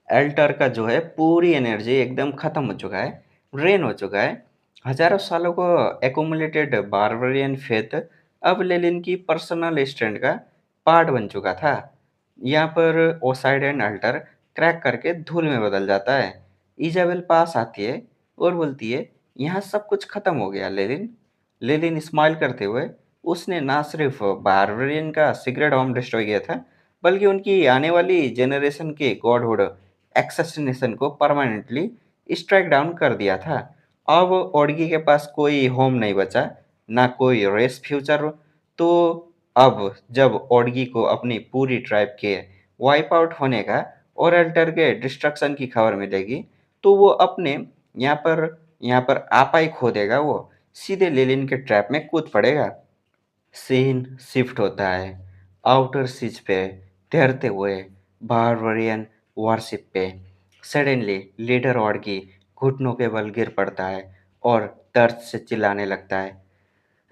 Speaker 1: एल्टर का जो है पूरी एनर्जी एकदम ख़त्म हो चुका है, ड्रेन हो चुका है। हज़ारों सालों को एक्युमुलेटेड बारबेरियन फेथ अब लेनिन की पर्सनल स्ट्रेंथ का पार्ट बन चुका था। यहाँ पर ओसाइडन अल्टर क्रैक करके धूल में बदल जाता है। इजाबेल पास आती है और बोलती है, यहाँ सब कुछ खत्म हो गया लेनिन। लेनिन स्माइल करते हुए, उसने ना सिर्फ बारबेरियन का सीक्रेट होम डिस्ट्रॉय किया था, बल्कि उनकी आने वाली जेनरेशन के गॉडहुड एक्सैसिनेशन को परमानेंटली स्ट्राइक डाउन कर दिया था। अब ओडगी के पास कोई होम नहीं बचा, ना कोई रेस फ्यूचर। तो अब जब ओडगी को अपनी पूरी ट्राइब के वाइप आउट होने का और अल्टर के डिस्ट्रक्शन की खबर मिलेगी, तो वो अपने यहाँ पर आपा ही खो देगा। वो सीधे लेलिन के ट्रैप में कूद पड़ेगा। सीन शिफ्ट होता है आउटर सीज पे तैरते हुए बारबरियन वॉरशिप पे। सडनली लीडर ऑडगी घुटनों के बल गिर पड़ता है और दर्द से चिल्लाने लगता है।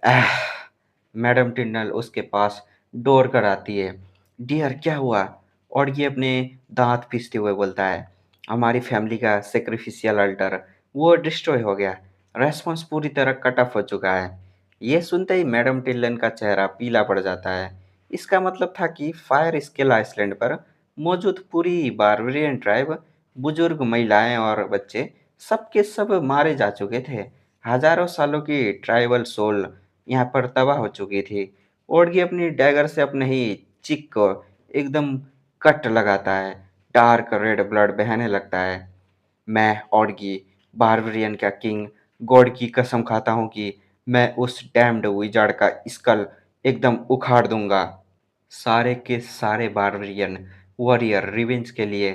Speaker 1: आह! मैडम टिंडल उसके पास दौड़ कर आती है। डियर क्या हुआ? ऑडगी अपने दांत पीसते हुए बोलता है, हमारी फैमिली का सेक्रिफिशियल अल्टर वो डिस्ट्रॉय हो गया। रेस्पॉन्स पूरी तरह कट ऑफ हो चुका है। ये सुनते ही मैडम टिल्लन का चेहरा पीला पड़ जाता है। इसका मतलब था कि फायर स्केल आइसलैंड पर मौजूद पूरी बारबेरियन ट्राइब, बुजुर्ग, महिलाएं और बच्चे सबके सब मारे जा चुके थे। हजारों सालों की ट्राइबल सोल यहाँ पर तबाह हो चुकी थी। ओडगी अपनी डैगर से अपने ही चिक को एकदम कट लगाता है। डार्क रेड ब्लड बहने लगता है। मैं ओडगी, बारबेरियन का किंग, गॉड की कसम खाता हूँ कि मैं उस डैम्ड विजार्ड का स्कल एकदम उखाड़ दूंगा। सारे के सारे बारबेरियन वॉरियर रिवेंज के लिए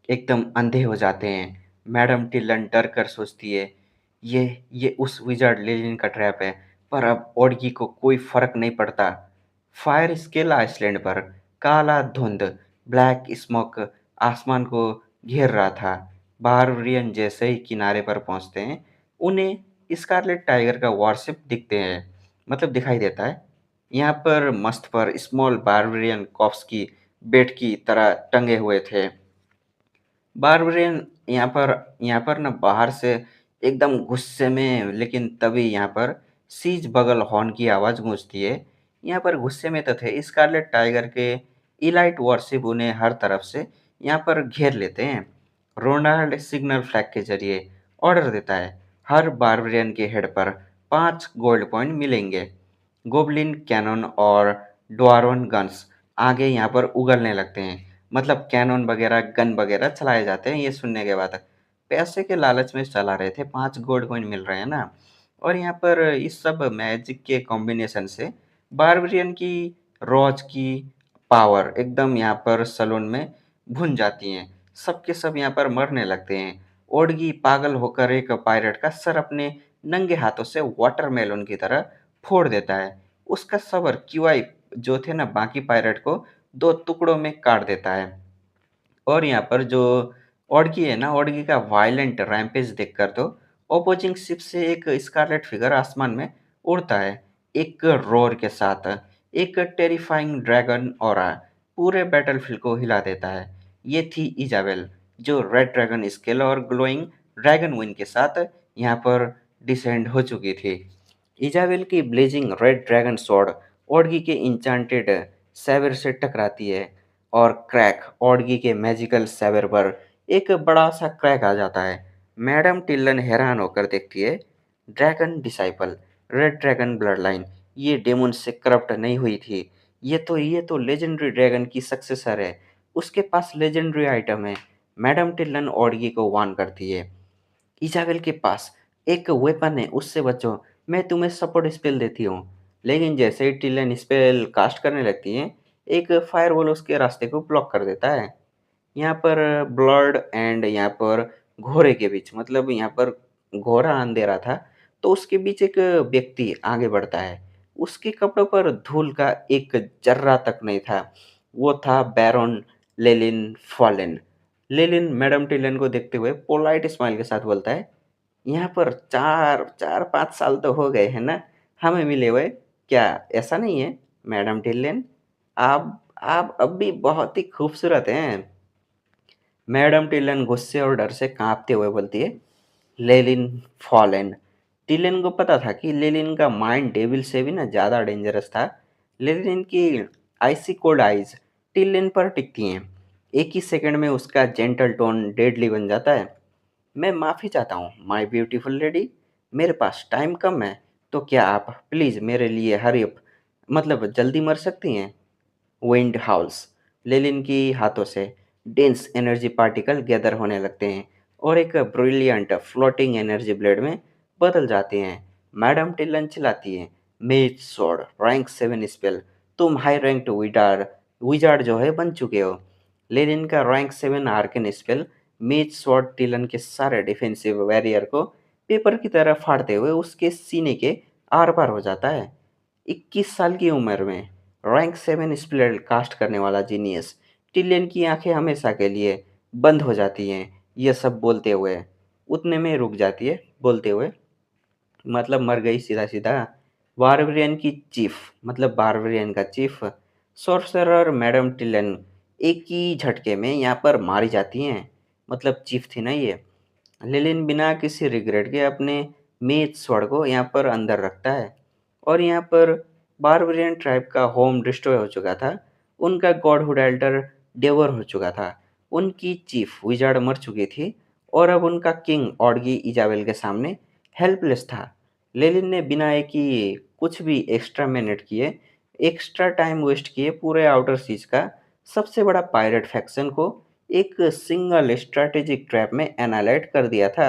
Speaker 1: एकदम अंधे हो जाते हैं। मैडम टिल्लन डर कर सोचती है, ये ये उस विजार्ड लेनिन का ट्रैप है। पर अब ओडगी को कोई फर्क नहीं पड़ता। फायर स्केल आइसलैंड पर काला धुंध, ब्लैक स्मोक आसमान को घेर रहा था। बारबेरियन जैसे ही किनारे पर पहुंचते हैं, उन्हें स्कारलेट टाइगर का वॉरशिप दिखते हैं, मतलब दिखाई देता है। यहाँ पर मस्त पर स्मॉल बारबेरियन कॉप्स की बेट की तरह टंगे हुए थे। बारबेरियन यहाँ पर ना बाहर से एकदम गुस्से में, लेकिन तभी यहाँ पर सीज बगल हॉर्न की आवाज़ गूंजती है। यहाँ पर गुस्से में तो थे, स्कारलेट टाइगर के इलाइट वॉरशिप उन्हें हर तरफ से यहाँ पर घेर लेते हैं। रोनाल्ड सिग्नल फ्लैग के जरिए ऑर्डर देता है, हर बारबेरियन के हेड पर 5 गोल्ड पॉइंट मिलेंगे। गोबलिन कैनन और ड्वार्वन गन्स आगे यहाँ पर उगलने लगते हैं। मतलब कैनन वगैरह, गन वगैरह चलाए जाते हैं। ये सुनने के बाद पैसे के लालच में चला रहे थे, 5 गोल्ड कॉइन मिल रहे हैं ना। और यहाँ पर इस सब मैजिक के कॉम्बिनेशन से बारबेरियन की रॉज की पावर एकदम यहाँ पर सलून में भुन जाती हैं। सबके सब यहाँ पर मरने लगते हैं। ओडगी पागल होकर एक पायरेट का सर अपने नंगे हाथों से वाटरमेलन की तरह फोड़ देता है। उसका सबर क्यूआई जो थे ना बाकी पायरेट को 2 टुकड़ों में काट देता है। और यहाँ पर जो ऑडगी है ना, ऑडगी का वायलेंट रैम्पेज देखकर तो ऑपोजिंग शिप से एक स्कारलेट फिगर आसमान में उड़ता है, एक रोर के साथ। एक टेरिफाइंग ड्रैगन ऑरा पूरे बैटलफील्ड को हिला देता है। ये थी इजाबेल, जो रेड ड्रैगन स्केल और ग्लोइंग ड्रैगन विंग के साथ यहाँ पर डिसेंड हो चुकी थी। इजाबेल की ब्लेजिंग रेड ड्रैगन स्वॉर्ड ऑडगी के इंचांटेड सैबर से टकराती है और क्रैक, ऑडगी के मैजिकल सैबर पर एक बड़ा सा क्रैक आ जाता है। मैडम टिल्लन हैरान होकर देखती है, dragon disciple, red dragon blood line, ये डेमन से करप्ट नहीं हुई थी। ये तो लेजेंडरी ड्रैगन की सक्सेसर है। उसके पास लेजेंडरी आइटम है। मैडम टिल्लन ऑडगी को वार्न करती है, इज़ाबेल के पास एक वेपन है, उससे बचो। मैं तुम्हें सपोर्ट स्पेल देती हूँ। लेकिन जैसे ही टिल्लन स्पेल कास्ट करने लगती है, एक फायरवॉल उसके रास्ते को ब्लॉक कर देता है। यहाँ पर ब्लड एंड यहाँ पर घोरे के बीच, मतलब यहाँ पर घोरा अंधेरा था, तो उसके बीच एक व्यक्ति आगे बढ़ता है। उसके कपड़ों पर धूल का एक जर्रा तक नहीं था। वो था बैरन लेलिन फॉलेन। लेलिन मैडम टिलन को देखते हुए पोलाइट स्माइल के साथ बोलता है, यहाँ पर 4-5 साल तो हो गए हैं ना हमें मिले हुए, क्या ऐसा नहीं है? मैडम टिल्लेन, आप अब भी बहुत ही खूबसूरत हैं। मैडम टिल्लन गुस्से और डर से कांपते हुए बोलती है, लेलिन फॉलेन। टिल्लन को पता था कि लेलिन का माइंड डेविल से भी ना ज़्यादा डेंजरस था। लेलिन की आइसी कोल्ड आइज टिल्लन पर टिकती हैं। एक ही सेकंड में उसका जेंटल टोन डेडली बन जाता है। मैं माफ़ी चाहता हूँ माय ब्यूटीफुल लेडी, मेरे पास टाइम कम है, तो क्या आप प्लीज़ मेरे लिए हरी अप मतलब जल्दी मर सकती हैं? विंड हाउस लेलिन की हाथों से डेंस एनर्जी पार्टिकल गैदर होने लगते हैं और एक ब्रिलियंट फ्लोटिंग एनर्जी ब्लेड में बदल जाते हैं। मैडम टिल्लन चिल्लाती है, मेज स्वॉर्ड रैंक 7 स्पेल, तुम हाई रैंक विजार्ड विजार्ड जो है बन चुके हो। लेनिन का रैंक 7 आर्कन स्पेल मेज स्वॉर्ड टिलन के सारे डिफेंसिव वैरियर को पेपर की तरह फाड़ते हुए उसके सीने के आर पार हो जाता है। 21 साल की उम्र में रैंक 7 स्पेल कास्ट करने वाला जीनियस टिलियन की आंखें हमेशा के लिए बंद हो जाती हैं। यह सब बोलते हुए उतने में रुक जाती है बोलते हुए, मतलब मर गई सीधा सीधा। बारबेरियन की चीफ मतलब बारबेरियन का चीफ सोर्सरर मैडम टिलन एक ही झटके में यहाँ पर मारी जाती हैं। मतलब चीफ थी ना ये। लिलिन बिना किसी रिग्रेट के अपने मेज स्वord को यहाँ पर अंदर रखता है और यहाँ पर बारबेरियन ट्राइब का होम डिस्ट्रॉय हो चुका था। उनका गॉडहुड एल्टर डेवर हो चुका था। उनकी चीफ विजार्ड मर चुकी थी और अब उनका किंग ऑडगी इजाबेल के सामने हेल्पलेस था। लेलिन ने बिना एक ही कुछ भी एक्स्ट्रा मिनट किए, एक्स्ट्रा टाइम वेस्ट किए पूरे आउटर सीज का सबसे बड़ा पायरेट फैक्शन को एक सिंगल स्ट्रैटेजिक ट्रैप में एनालाइट कर दिया था।